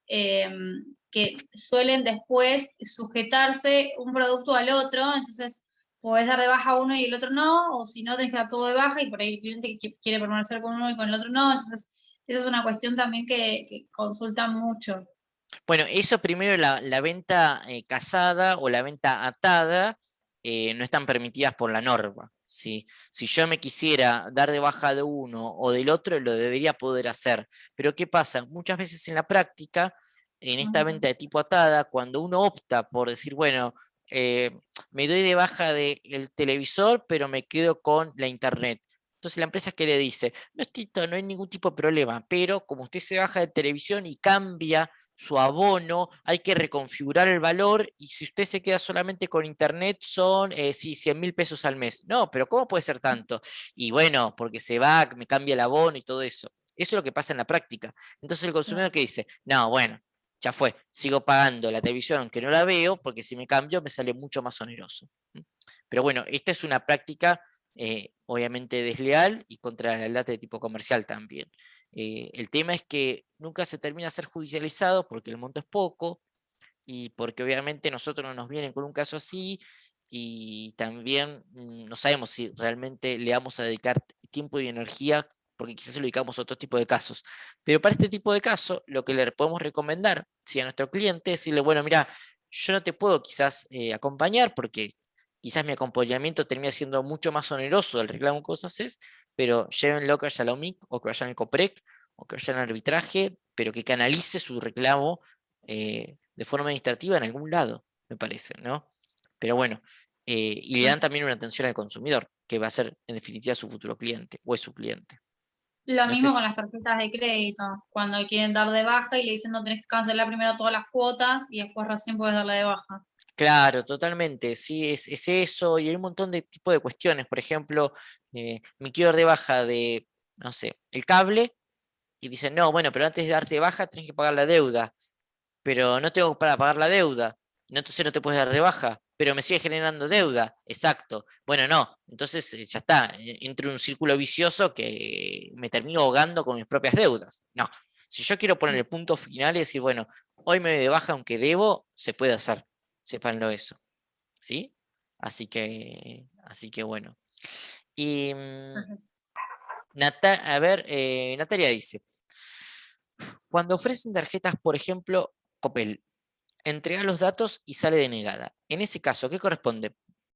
que suelen después sujetarse un producto al otro, entonces podés dar de baja uno y el otro no, o si no tenés que dar todo de baja y por ahí el cliente quiere permanecer con uno y con el otro no, entonces eso es una cuestión también que consultan mucho. bueno, eso primero, la venta casada o la venta atada no están permitidas por la norma. ¿Sí? Si yo me quisiera dar de baja de uno o del otro, lo debería poder hacer. Pero ¿qué pasa? Muchas veces en la práctica, en esta venta de tipo atada, cuando uno opta por decir, bueno, eh, me doy de baja del televisor, pero me quedo con la internet. Entonces la empresa que le dice, no, Tito, no hay ningún tipo de problema, pero como usted se baja de televisión y cambia su abono, hay que reconfigurar el valor y si usted se queda solamente con internet son sí, 100.000 pesos al mes. No, pero ¿cómo puede ser tanto? Y bueno, porque se va, me cambia el abono y todo eso. Eso es lo que pasa en la práctica. Entonces el consumidor que dice, no, bueno, ya fue, sigo pagando la televisión aunque no la veo porque si me cambio me sale mucho más oneroso. Pero bueno, esta es una práctica obviamente desleal y contra la ley de tipo comercial también. El tema es que nunca se termina de ser judicializado porque el monto es poco y porque obviamente nosotros no nos vienen con un caso así y también no sabemos si realmente le vamos a dedicar tiempo y energía porque quizás se lo dedicamos a otro tipo de casos. Pero para este tipo de casos, lo que le podemos recomendar si a nuestro cliente es decirle, bueno, mira, yo no te puedo quizás acompañar porque quizás mi acompañamiento termina siendo mucho más oneroso del reclamo que vos haces, pero llévenlo que vaya a la OMIC o que vayan al COPREC o que vayan al arbitraje, pero que canalice su reclamo de forma administrativa en algún lado, me parece, ¿no? Pero bueno, y le dan también una atención al consumidor, que va a ser en definitiva su futuro cliente o es su cliente. Lo No sé mismo con si- las tarjetas de crédito, cuando quieren dar de baja y le dicen no tenés que cancelar primero todas las cuotas y después recién puedes darla de baja. Claro, totalmente, sí, es eso, y hay un montón de tipo de cuestiones, por ejemplo, me quiero dar de baja de, no sé, el cable, y dicen, no, bueno, pero antes de darte de baja tenés que pagar la deuda, pero no tengo para pagar la deuda, no, entonces no te puedes dar de baja, pero me sigue generando deuda, exacto. Bueno, no, entonces ya está, entro en un círculo vicioso que me termino ahogando con mis propias deudas. No, si yo quiero poner el punto final y decir, bueno, hoy me doy de baja aunque debo, se puede hacer, sépanlo eso, ¿sí? Así que bueno. Y Natalia dice, cuando ofrecen tarjetas, por ejemplo, Coppel, entrega los datos y sale denegada. En ese caso, ¿qué corresponde?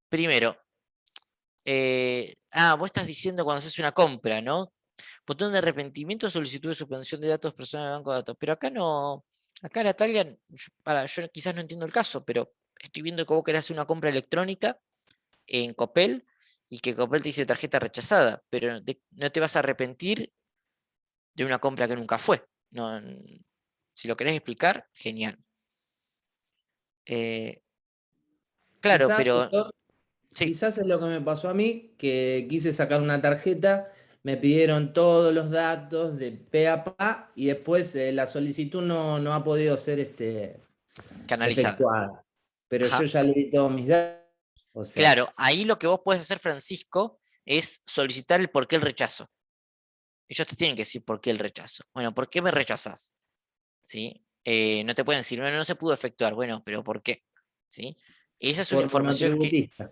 Primero, vos estás diciendo cuando haces una compra, ¿no? Botón de arrepentimiento, solicitud de suspensión de datos personales del banco de datos. Pero acá no, acá Natalia, yo quizás no entiendo el caso, pero estoy viendo que vos querés hacer una compra electrónica en Coppel y que Coppel te dice tarjeta rechazada, pero no te vas a arrepentir de una compra que nunca fue. No, si lo querés explicar, genial. Claro, Quizás, pero doctor, sí, quizás es lo que me pasó a mí, que quise sacar una tarjeta, me pidieron todos los datos de pe a pa y después la solicitud no ha podido ser canalizada. efectuada. Pero yo Ajá. ya le di todos mis datos, o sea, Claro, ahí lo que vos podés hacer, Francisco, es solicitar el por qué el rechazo. Ellos te tienen que decir por qué el rechazo. Bueno, ¿por qué me rechazás? ¿Sí? No te pueden decir, no se pudo efectuar. Bueno, pero ¿por qué? ¿Sí? Esa es una por información que... monotributista. Es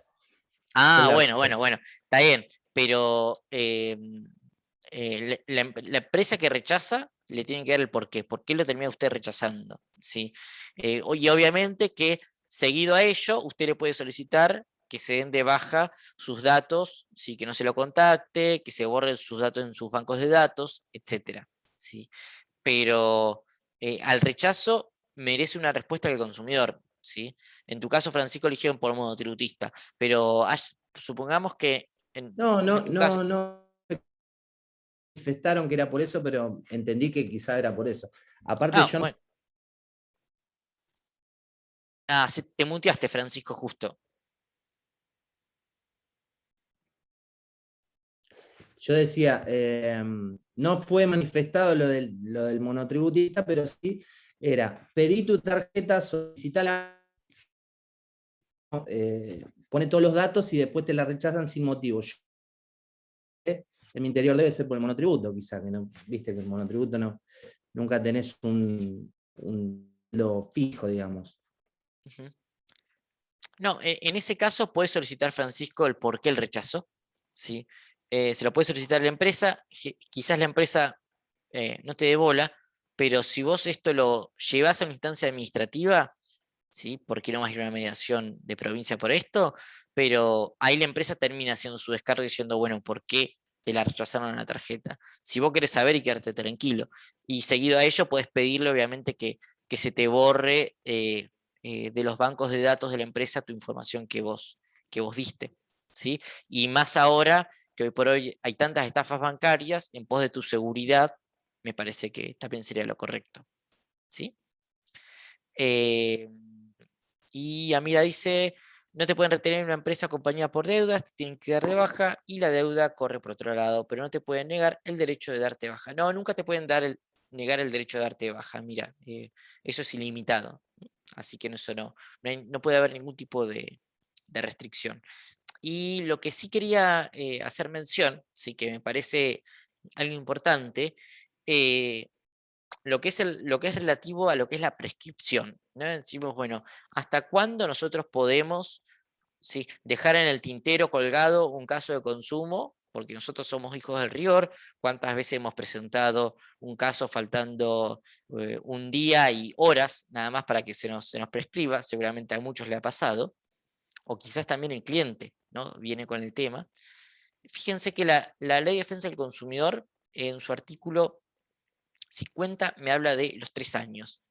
la razón. Bueno, está bien, pero la empresa que rechaza le tiene que dar el porqué. ¿Por qué lo termina usted rechazando? ¿Sí? Y obviamente que seguido a ello, usted le puede solicitar que se den de baja sus datos, ¿sí? Que no se lo contacte, que se borren sus datos en sus bancos de datos, etcétera, ¿sí? Pero al rechazo merece una respuesta del consumidor, ¿sí? En tu caso, Francisco, eligieron por monotributista, pero supongamos que No, en no, tu caso... no manifestaron que era por eso, pero entendí que quizá era por eso. Aparte, yo no. Bueno. Te muteaste, Francisco, justo. Yo decía, no fue manifestado lo del monotributista, pero sí era, pedí tu tarjeta, solicitala, pone todos los datos y después te la rechazan sin motivo. En mi interior debe ser por el monotributo, quizá, que no, viste que el monotributo no, nunca tenés lo fijo, digamos. Uh-huh. No, en ese caso puedes solicitar, Francisco, el por qué el rechazo, ¿sí? Se lo puede solicitar a la empresa, quizás la empresa no te dé bola, pero si vos esto lo llevas a una instancia administrativa, ¿sí? Porque no más ir a una mediación de provincia por esto, pero ahí la empresa termina haciendo su descargo diciendo, bueno, ¿por qué te la rechazaron en la tarjeta? Si vos querés saber y quedarte tranquilo. Y seguido a ello puedes pedirle, obviamente, que se te borre de los bancos de datos de la empresa tu información que vos diste, ¿sí? Y más ahora que hoy por hoy hay tantas estafas bancarias, en pos de tu seguridad, me parece que también sería lo correcto, ¿sí? Y Amira dice, no te pueden retener en una empresa compañía por deudas, te tienen que dar de baja y la deuda corre por otro lado, pero no te pueden negar el derecho de darte de baja. No, nunca te pueden negar el derecho de darte de baja. Mira, eso es ilimitado. Así que eso no puede haber ningún tipo de restricción. Y lo que sí quería hacer mención, sí que me parece algo importante, lo que es relativo a lo que es la prescripción, ¿no? Decimos, bueno, ¿hasta cuándo nosotros podemos, ¿sí?, dejar en el tintero colgado un caso de consumo? Porque nosotros somos hijos del rigor. ¿Cuántas veces hemos presentado un caso faltando un día y horas nada más para que se nos prescriba? Seguramente a muchos le ha pasado. O quizás también el cliente, ¿no?, viene con el tema. Fíjense que la Ley de Defensa del Consumidor, en su artículo 50, me habla de los 3 años.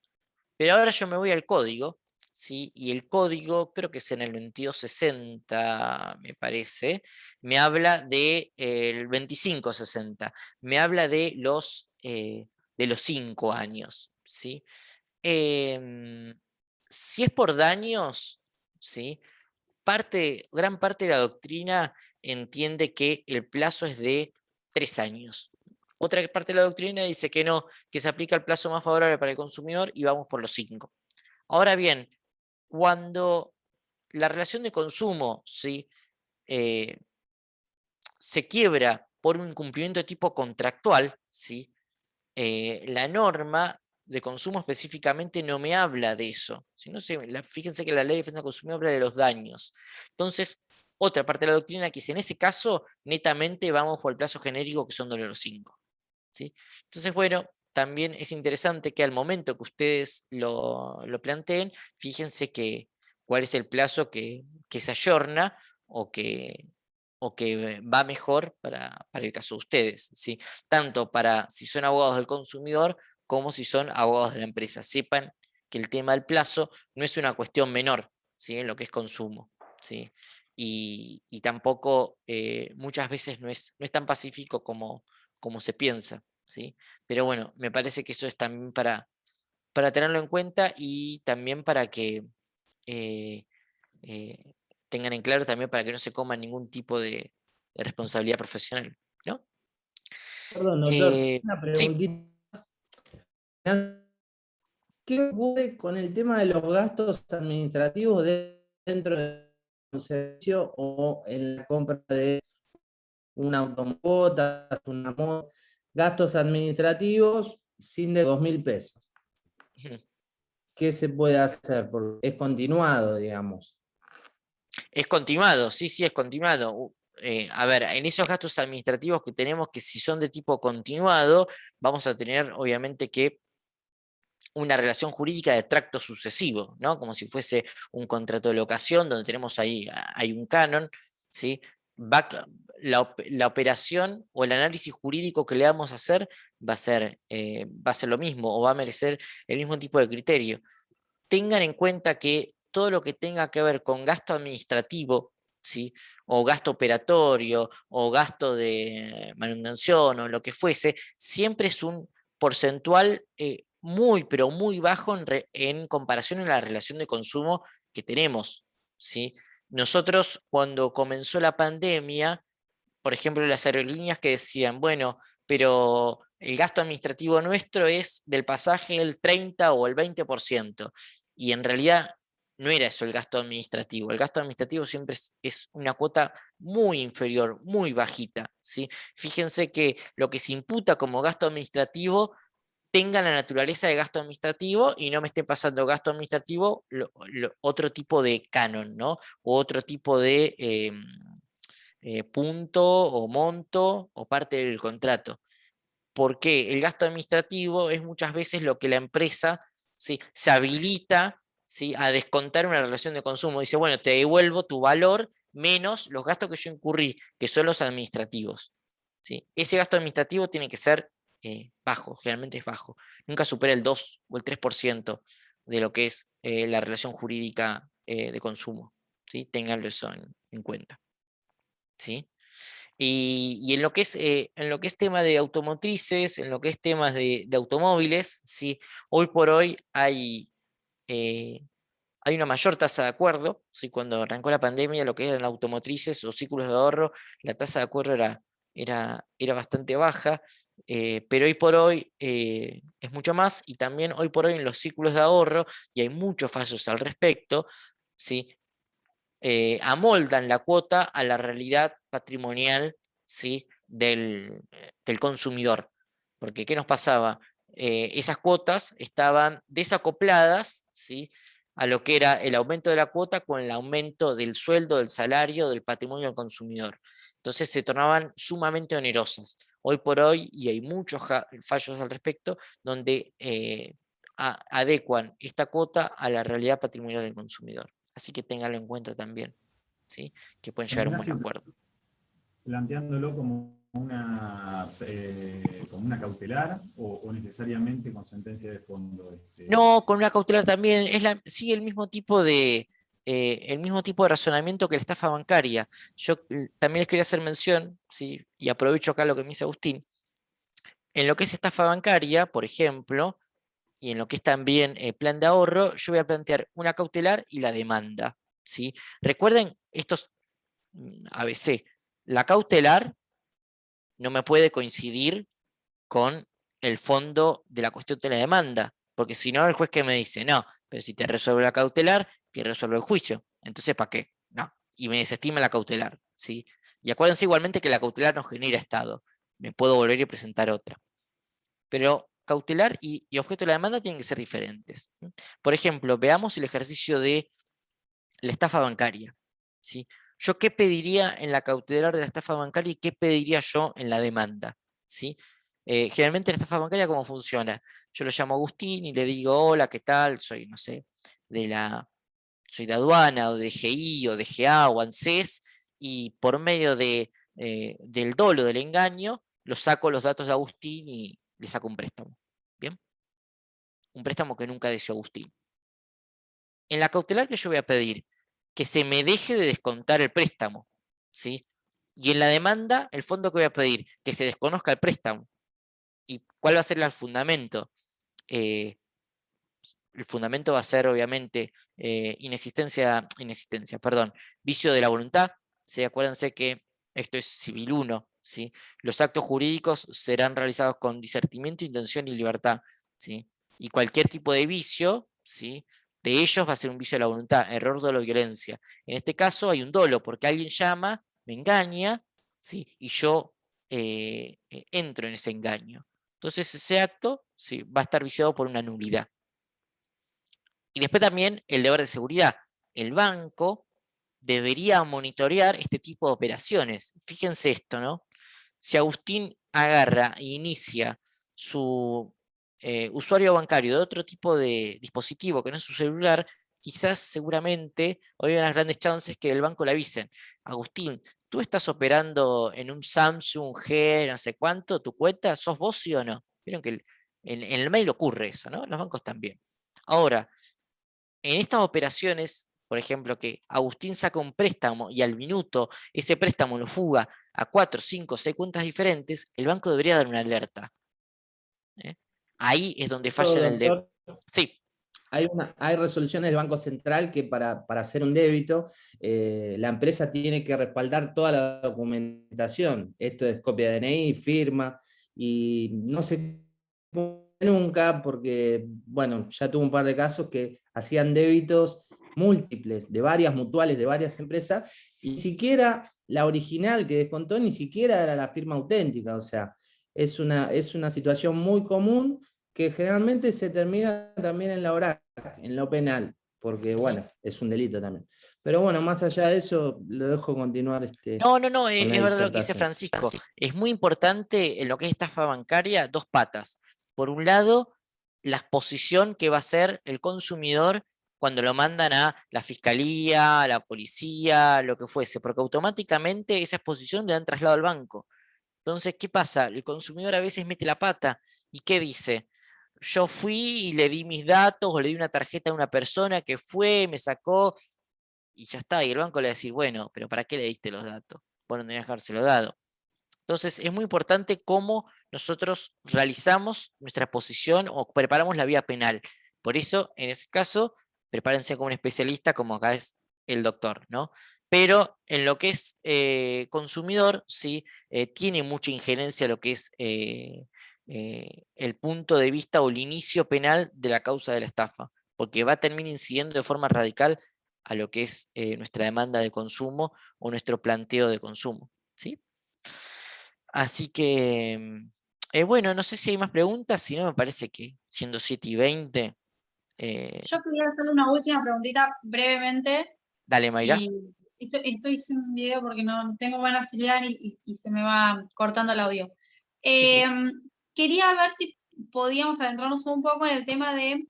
Pero ahora yo me voy al código, ¿sí? Y el código, creo que es en el 2260, me parece, me habla del 2560, me habla de los 5 años, ¿sí? Si es por daños, ¿sí?, gran parte de la doctrina entiende que el plazo es de 3 años. Otra parte de la doctrina dice que no, que se aplica el plazo más favorable para el consumidor y vamos por los 5. Ahora bien, cuando la relación de consumo, ¿sí?, se quiebra por un incumplimiento de tipo contractual, ¿sí?, la norma de consumo específicamente no me habla de eso. Fíjense que la Ley de Defensa del Consumidor habla de los daños. Entonces, otra parte de la doctrina que dice, en ese caso, netamente vamos por el plazo genérico, que son de los 5. ¿Sí? Entonces, bueno, también es interesante que al momento que ustedes lo planteen, fíjense cuál es el plazo que se ayorna o que va mejor para el caso de ustedes, ¿sí? Tanto para si son abogados del consumidor como si son abogados de la empresa. Sepan que el tema del plazo no es una cuestión menor, ¿sí? En lo que es consumo, ¿sí? Y tampoco muchas veces no es tan pacífico como se piensa, ¿sí? Pero bueno, me parece que eso es también para tenerlo en cuenta y también para que tengan en claro también para que no se coman ningún tipo de responsabilidad profesional, ¿no? Perdón, doctor, una Sí. preguntita. ¿Qué ocurre con el tema de los gastos administrativos dentro del servicio o en la compra de una automota, una moto? Gastos administrativos sin de 2.000 pesos. ¿Qué se puede hacer? Porque es continuado, digamos. Es continuado, sí, es continuado. A ver, en esos gastos administrativos que tenemos, que si son de tipo continuado, vamos a tener obviamente que una relación jurídica de tracto sucesivo, ¿no? Como si fuese un contrato de locación, donde tenemos ahí hay un canon, ¿sí? La operación o el análisis jurídico que le vamos a hacer va a ser lo mismo o va a merecer el mismo tipo de criterio. Tengan en cuenta que todo lo que tenga que ver con gasto administrativo, ¿sí? O gasto operatorio, o gasto de manutención, o lo que fuese, siempre es un porcentual muy, pero muy bajo en comparación a la relación de consumo que tenemos, ¿sí? Nosotros, cuando comenzó la pandemia, por ejemplo, las aerolíneas que decían, bueno, pero el gasto administrativo nuestro es del pasaje el 30 o el 20%, y en realidad no era eso el gasto administrativo. El gasto administrativo siempre es una cuota muy inferior, muy bajita, ¿sí? Fíjense que lo que se imputa como gasto administrativo tenga la naturaleza de gasto administrativo y no me esté pasando gasto administrativo otro tipo de canon, ¿no? O otro tipo de punto o monto o parte del contrato. Porque el gasto administrativo es muchas veces lo que la empresa, ¿sí?, se habilita, ¿sí?, a descontar una relación de consumo. Dice, bueno, te devuelvo tu valor menos los gastos que yo incurrí, que son los administrativos, ¿sí? Ese gasto administrativo tiene que ser bajo, generalmente es bajo. Nunca supera el 2 o el 3% de lo que es la relación jurídica de consumo, ¿sí? Ténganlo eso en cuenta, ¿sí? Y en lo que es tema de automotrices, en lo que es temas de automóviles, ¿sí? Hoy por hoy hay una mayor tasa de acuerdo, ¿sí? Cuando arrancó la pandemia, lo que eran automotrices o círculos de ahorro, la tasa de acuerdo era bastante baja, pero hoy por hoy es mucho más, y también hoy por hoy en los círculos de ahorro, y hay muchos fallos al respecto, ¿sí?, amoldan la cuota a la realidad patrimonial, ¿sí?, del consumidor. Porque, ¿qué nos pasaba? Esas cuotas estaban desacopladas, ¿sí?, a lo que era el aumento de la cuota con el aumento del sueldo, del salario, del patrimonio del consumidor. Entonces se tornaban sumamente onerosas. Hoy por hoy, y hay muchos fallos al respecto, donde adecuan esta cuota a la realidad patrimonial del consumidor. Así que ténganlo en cuenta también, ¿sí?, que pueden llegar a un buen acuerdo. Planteándolo como una cautelar o necesariamente con sentencia de fondo. No, con una cautelar también sigue el mismo tipo de razonamiento que la estafa bancaria. Yo también les quería hacer mención, ¿sí?, y aprovecho acá lo que me dice Agustín. En lo que es estafa bancaria, por ejemplo, y en lo que es también plan de ahorro, yo voy a plantear una cautelar y la demanda, ¿sí? Recuerden estos ABC. La cautelar no me puede coincidir con el fondo de la cuestión de la demanda, porque si no, el juez que me dice, no, pero si te resuelve la cautelar, te resuelve el juicio. Entonces, ¿para qué? No. Y me desestima la cautelar, ¿sí? Y acuérdense igualmente que la cautelar no genera estado. Me puedo volver y presentar otra. Pero cautelar y objeto de la demanda tienen que ser diferentes. Por ejemplo, veamos el ejercicio de la estafa bancaria, ¿sí? ¿Yo qué pediría en la cautelar de la estafa bancaria y qué pediría yo en la demanda? ¿Sí? Generalmente la estafa bancaria, ¿cómo funciona? Yo lo llamo Agustín y le digo, hola, ¿qué tal? Soy, no sé, soy de aduana o de GI o de GA o ANSES, y por medio del dolo, del engaño, lo saco los datos de Agustín y le saco un préstamo. ¿Bien? Un préstamo que nunca deseó Agustín. En la cautelar, que yo voy a pedir que se me deje de descontar el préstamo, ¿sí? Y en la demanda, el fondo que voy a pedir que se desconozca el préstamo. ¿Y cuál va a ser el fundamento? El fundamento va a ser, obviamente, vicio de la voluntad. ¿Sí? Acuérdense que esto es civil 1, ¿sí? Los actos jurídicos serán realizados con discernimiento, intención y libertad, ¿sí? Y cualquier tipo de vicio, ¿sí?, de ellos va a ser un vicio de la voluntad, error, dolo, violencia. En este caso hay un dolo, porque alguien llama, me engaña, ¿sí?, y yo entro en ese engaño. Entonces ese acto, ¿sí?, va a estar viciado por una nulidad. Y después también el deber de seguridad. El banco debería monitorear este tipo de operaciones. Fíjense esto, ¿no? Si Agustín agarra e inicia su usuario bancario de otro tipo de dispositivo que no es su celular, quizás seguramente hoy hay unas grandes chances que el banco le avisen: Agustín, tú estás operando en un Samsung G no sé cuánto, tu cuenta, ¿sos vos, sí o no? Vieron que en el mail ocurre eso, ¿no? Los bancos también. Ahora, en estas operaciones, por ejemplo, que Agustín saca un préstamo y al minuto ese préstamo lo fuga a 4, 5, 6 cuentas diferentes, el banco debería dar una alerta. Ahí es donde falla en el de... Doctor, Sí. Hay resoluciones del Banco Central que para hacer un débito, la empresa tiene que respaldar toda la documentación. Esto es copia de DNI, firma, y no se cumple nunca porque, bueno, ya tuve un par de casos que hacían débitos múltiples de varias mutuales, de varias empresas, y ni siquiera la original que descontó, ni siquiera era la firma auténtica. O sea, es una situación muy común que generalmente se termina también en la oral, en lo penal, porque bueno, es un delito también. Pero bueno, más allá de eso, lo dejo continuar. No, con la es verdad lo que dice disertación. Francisco. Es muy importante en lo que es estafa bancaria, dos patas. Por un lado, la exposición que va a hacer el consumidor cuando lo mandan a la fiscalía, a la policía, lo que fuese, porque automáticamente esa exposición le dan traslado al banco. Entonces, ¿qué pasa? El consumidor a veces mete la pata y ¿qué dice? Yo fui y le di mis datos o le di una tarjeta a una persona que fue, me sacó y ya está. Y el banco le va a decir, bueno, pero ¿para qué le diste los datos? Bueno, tenías que habérselo dado. Entonces, es muy importante cómo nosotros realizamos nuestra posición o preparamos la vía penal. Por eso, en ese caso, prepárense como un especialista, como acá es el doctor, ¿no? Pero en lo que es consumidor, sí, tiene mucha injerencia lo que es el punto de vista o el inicio penal de la causa de la estafa, porque va a terminar incidiendo de forma radical a lo que es nuestra demanda de consumo o nuestro planteo de consumo, ¿sí? Así que, bueno, no sé si hay más preguntas, si no me parece que siendo 7:20... Yo quería hacerle una última preguntita brevemente. Dale, Mayra. Y estoy sin video porque no tengo buena señal y se me va cortando el audio. Sí. Quería ver si podíamos adentrarnos un poco en el tema de,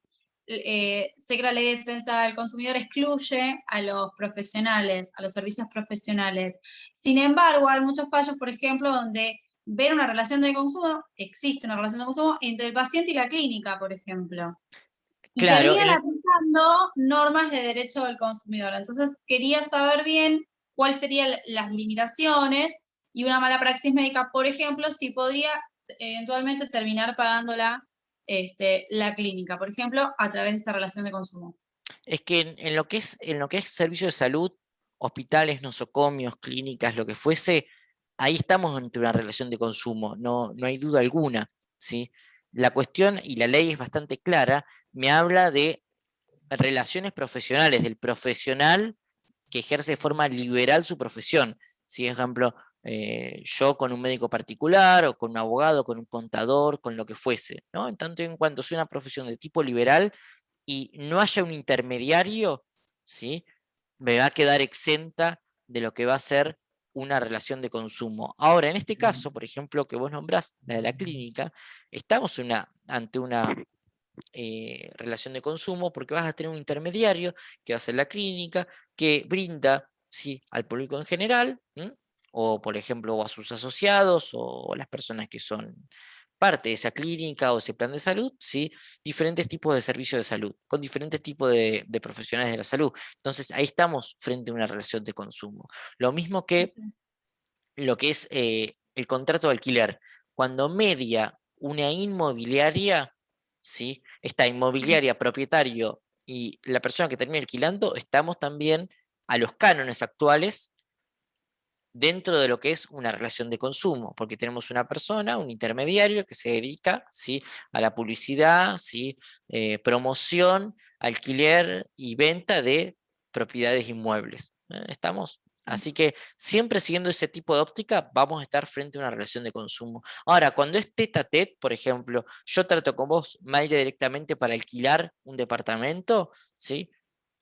sé que la ley de defensa del consumidor excluye a los profesionales, a los servicios profesionales. Sin embargo, hay muchos fallos, por ejemplo, donde ver una relación de consumo, existe una relación de consumo entre el paciente y la clínica, por ejemplo. Y que Claro, vienen aplicando normas de derecho del consumidor. Entonces, quería saber bien cuáles serían las limitaciones y una mala praxis médica, por ejemplo, si podría eventualmente terminar pagándola la clínica, por ejemplo, a través de esta relación de consumo. es que en lo que es servicio de salud, hospitales, nosocomios, clínicas, lo que fuese, ahí estamos ante una relación de consumo, no hay duda alguna, ¿sí? La cuestión, y la ley es bastante clara, me habla de relaciones profesionales, del profesional que ejerce de forma liberal su profesión. Si, por ejemplo, yo con un médico particular, o con un abogado, con un contador, con lo que fuese, ¿no? En tanto y en cuanto sea una profesión de tipo liberal y no haya un intermediario, ¿sí?, me va a quedar exenta de lo que va a ser una relación de consumo. Ahora, en este caso, por ejemplo, que vos nombrás, la de la clínica, estamos ante una relación de consumo porque vas a tener un intermediario que va a ser la clínica, que brinda, ¿sí?, al público en general, o por ejemplo a sus asociados o las personas que son parte de esa clínica o ese plan de salud, ¿sí?, diferentes tipos de servicios de salud, con diferentes tipos de profesionales de la salud. Entonces ahí estamos frente a una relación de consumo. Lo mismo que lo que es el contrato de alquiler. Cuando media una inmobiliaria, ¿sí?, esta inmobiliaria, propietario y la persona que termina alquilando, estamos también a los cánones actuales dentro de lo que es una relación de consumo, porque tenemos una persona, un intermediario que se dedica, ¿sí?, a la publicidad, ¿sí?, promoción, alquiler y venta de propiedades inmuebles. ¿Estamos? Así que siempre siguiendo ese tipo de óptica vamos a estar frente a una relación de consumo. Ahora, cuando es tete a tete, por ejemplo, yo trato con vos, Mayra, directamente para alquilar un departamento, ¿sí?,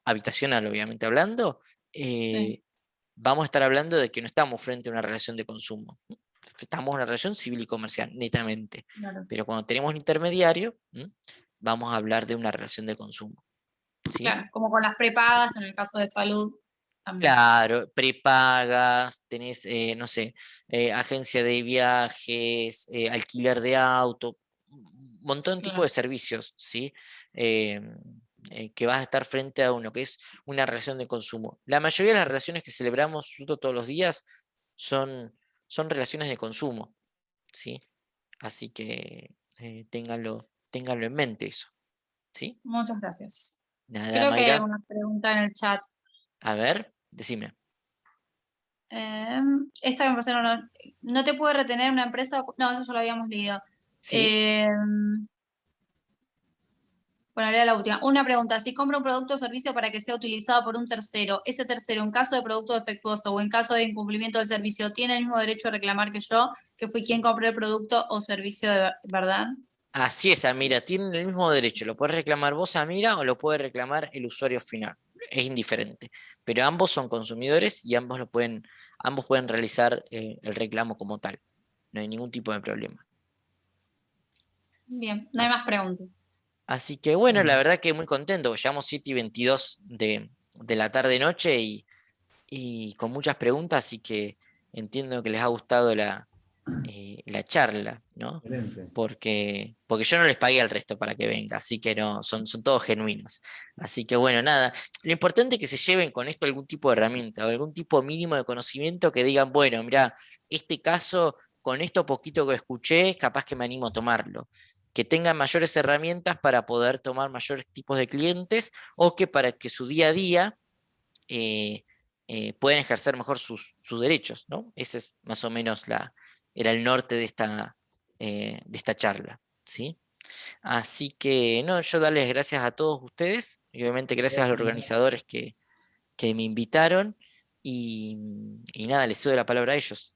habitacional obviamente hablando, vamos a estar hablando de que no estamos frente a una relación de consumo. Estamos en una relación civil y comercial, netamente. Claro. Pero cuando tenemos un intermediario, vamos a hablar de una relación de consumo. ¿Sí? Claro, como con las prepagas en el caso de salud también. Claro, prepagas, tenés, no sé, agencia de viajes, alquiler de auto, un montón de tipos Claro. de servicios, ¿sí? Que vas a estar frente a uno que es una relación de consumo. La mayoría de las relaciones que celebramos nosotros todos los días son relaciones de consumo, ¿sí? Así que ténganlo en mente eso, ¿sí? Muchas gracias. Nada, Creo que hay Mayra, una pregunta en el chat. a ver, decime. Esta me parece no te puede retener una empresa. No, eso ya lo habíamos leído. ¿Sí? Bueno, lea la última. Una pregunta. Si compro un producto o servicio para que sea utilizado por un tercero, ese tercero, en caso de producto defectuoso o en caso de incumplimiento del servicio, ¿tiene el mismo derecho a reclamar que yo, que fui quien compré el producto o servicio de verdad? Así es, Amira, tienen el mismo derecho. Lo puedes reclamar vos, Amira, o lo puede reclamar el usuario final. Es indiferente. Pero ambos son consumidores y ambos pueden realizar el reclamo como tal. No hay ningún tipo de problema. Bien, no hay más preguntas. Así que bueno, la verdad que muy contento. Llevamos 7:22 de la tarde-noche y con muchas preguntas, así que entiendo que les ha gustado la charla, ¿no? Excelente. Porque yo no les pagué al resto para que venga, así que no, son todos genuinos. Así que bueno, nada, lo importante es que se lleven con esto algún tipo de herramienta o algún tipo mínimo de conocimiento que digan, bueno, mira, este caso, con esto poquito que escuché, capaz que me animo a tomarlo. Que tengan mayores herramientas para poder tomar mayores tipos de clientes o que para que su día a día puedan ejercer mejor sus derechos, ¿no? Ese es más o menos era el norte de esta charla, ¿sí? Así que, no, yo darles gracias a todos ustedes, y obviamente gracias a los organizadores que me invitaron, y nada, les cedo la palabra a ellos.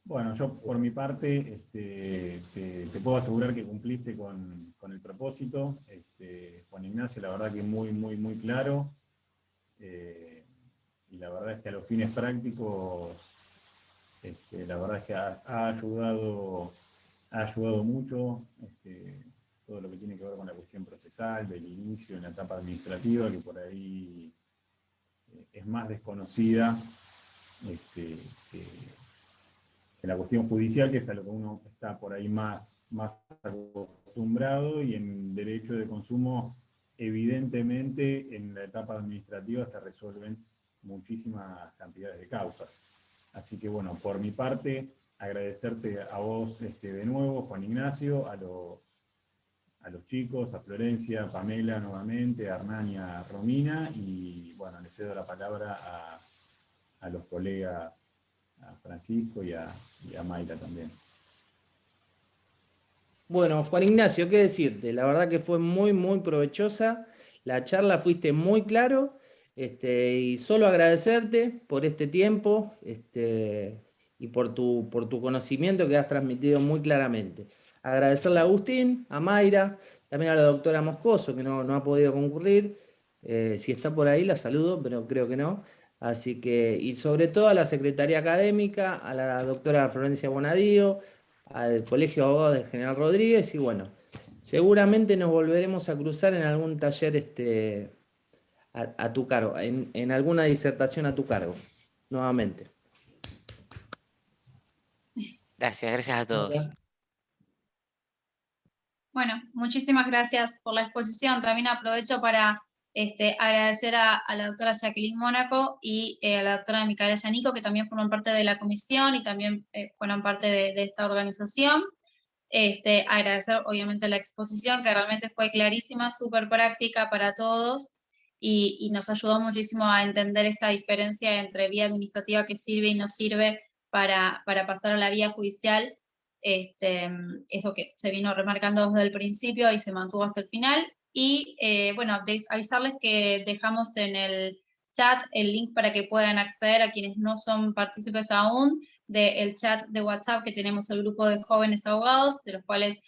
Bueno, yo por mi parte te puedo asegurar que cumpliste con el propósito. Juan Ignacio, la verdad que muy, muy, muy claro. Y la verdad es que a los fines prácticos, la verdad es que ha ayudado mucho todo lo que tiene que ver con la cuestión procesal, del inicio en la etapa administrativa, que por ahí es más desconocida que la cuestión judicial, que es a lo que uno está por ahí más acostumbrado, y en derecho de consumo, evidentemente, en la etapa administrativa se resuelven muchísimas cantidades de causas. Así que, bueno, por mi parte, agradecerte a vos de nuevo, Juan Ignacio, a los chicos, a Florencia, a Pamela nuevamente, a Hernán y a Romina, y bueno, le cedo la palabra a los colegas, a Francisco y a Mayra también. Bueno, Juan Ignacio, ¿qué decirte? La verdad que fue muy, muy provechosa. La charla fuiste muy claro, y solo agradecerte por este tiempo, y por tu conocimiento que has transmitido muy claramente. Agradecerle a Agustín, a Mayra, también a la doctora Moscoso, que no ha podido concurrir, Si está por ahí la saludo, pero creo que no. Así que, y sobre todo a la Secretaría Académica, a la doctora Florencia Bonadío, al Colegio de Abogados de General Rodríguez, y bueno, seguramente nos volveremos a cruzar en algún taller a tu cargo, en alguna disertación a tu cargo, nuevamente. Gracias a todos. Bueno, muchísimas gracias por la exposición. También aprovecho para agradecer a la doctora Jacqueline Mónaco y a la doctora Micaela Yanico, que también forman parte de la comisión y también fueron parte de esta organización. Agradecer obviamente la exposición, que realmente fue clarísima, súper práctica para todos, y nos ayudó muchísimo a entender esta diferencia entre vía administrativa que sirve y no sirve para pasar a la vía judicial. Eso que se vino remarcando desde el principio y se mantuvo hasta el final. Y bueno, avisarles que dejamos en el chat el link para que puedan acceder a quienes no son partícipes aún del chat de WhatsApp que tenemos el grupo de jóvenes abogados, de los cuales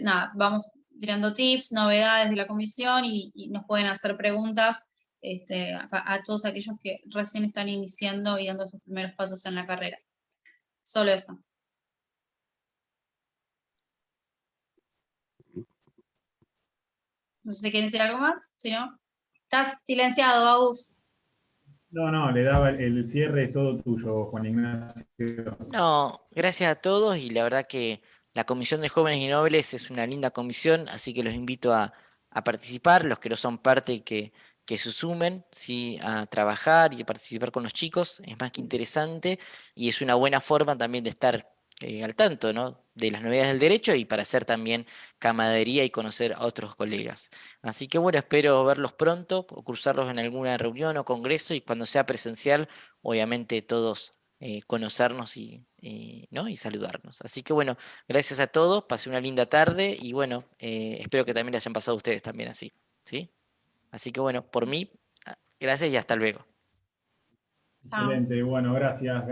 nada, vamos tirando tips, novedades de la comisión y nos pueden hacer preguntas a todos aquellos que recién están iniciando y dando sus primeros pasos en la carrera. Solo eso. No sé si quieren decir algo más, si no. Estás silenciado, Agus. No, le daba el cierre, es todo tuyo, Juan Ignacio. No, gracias a todos y la verdad que la Comisión de Jóvenes y Nobles es una linda comisión, así que los invito a participar, los que no son parte que se sumen, ¿sí? A trabajar y a participar con los chicos, es más que interesante y es una buena forma también de estar al tanto, ¿no? De las novedades del derecho y para hacer también camaradería y conocer a otros colegas. Así que bueno, espero verlos pronto o cruzarlos en alguna reunión o congreso y cuando sea presencial, obviamente todos conocernos ¿no? Y saludarnos. Así que bueno, gracias a todos, pasé una linda tarde y bueno, espero que también le hayan pasado a ustedes también así, ¿sí? Así que bueno, por mí, gracias y hasta luego. Chao. Excelente, bueno, gracias.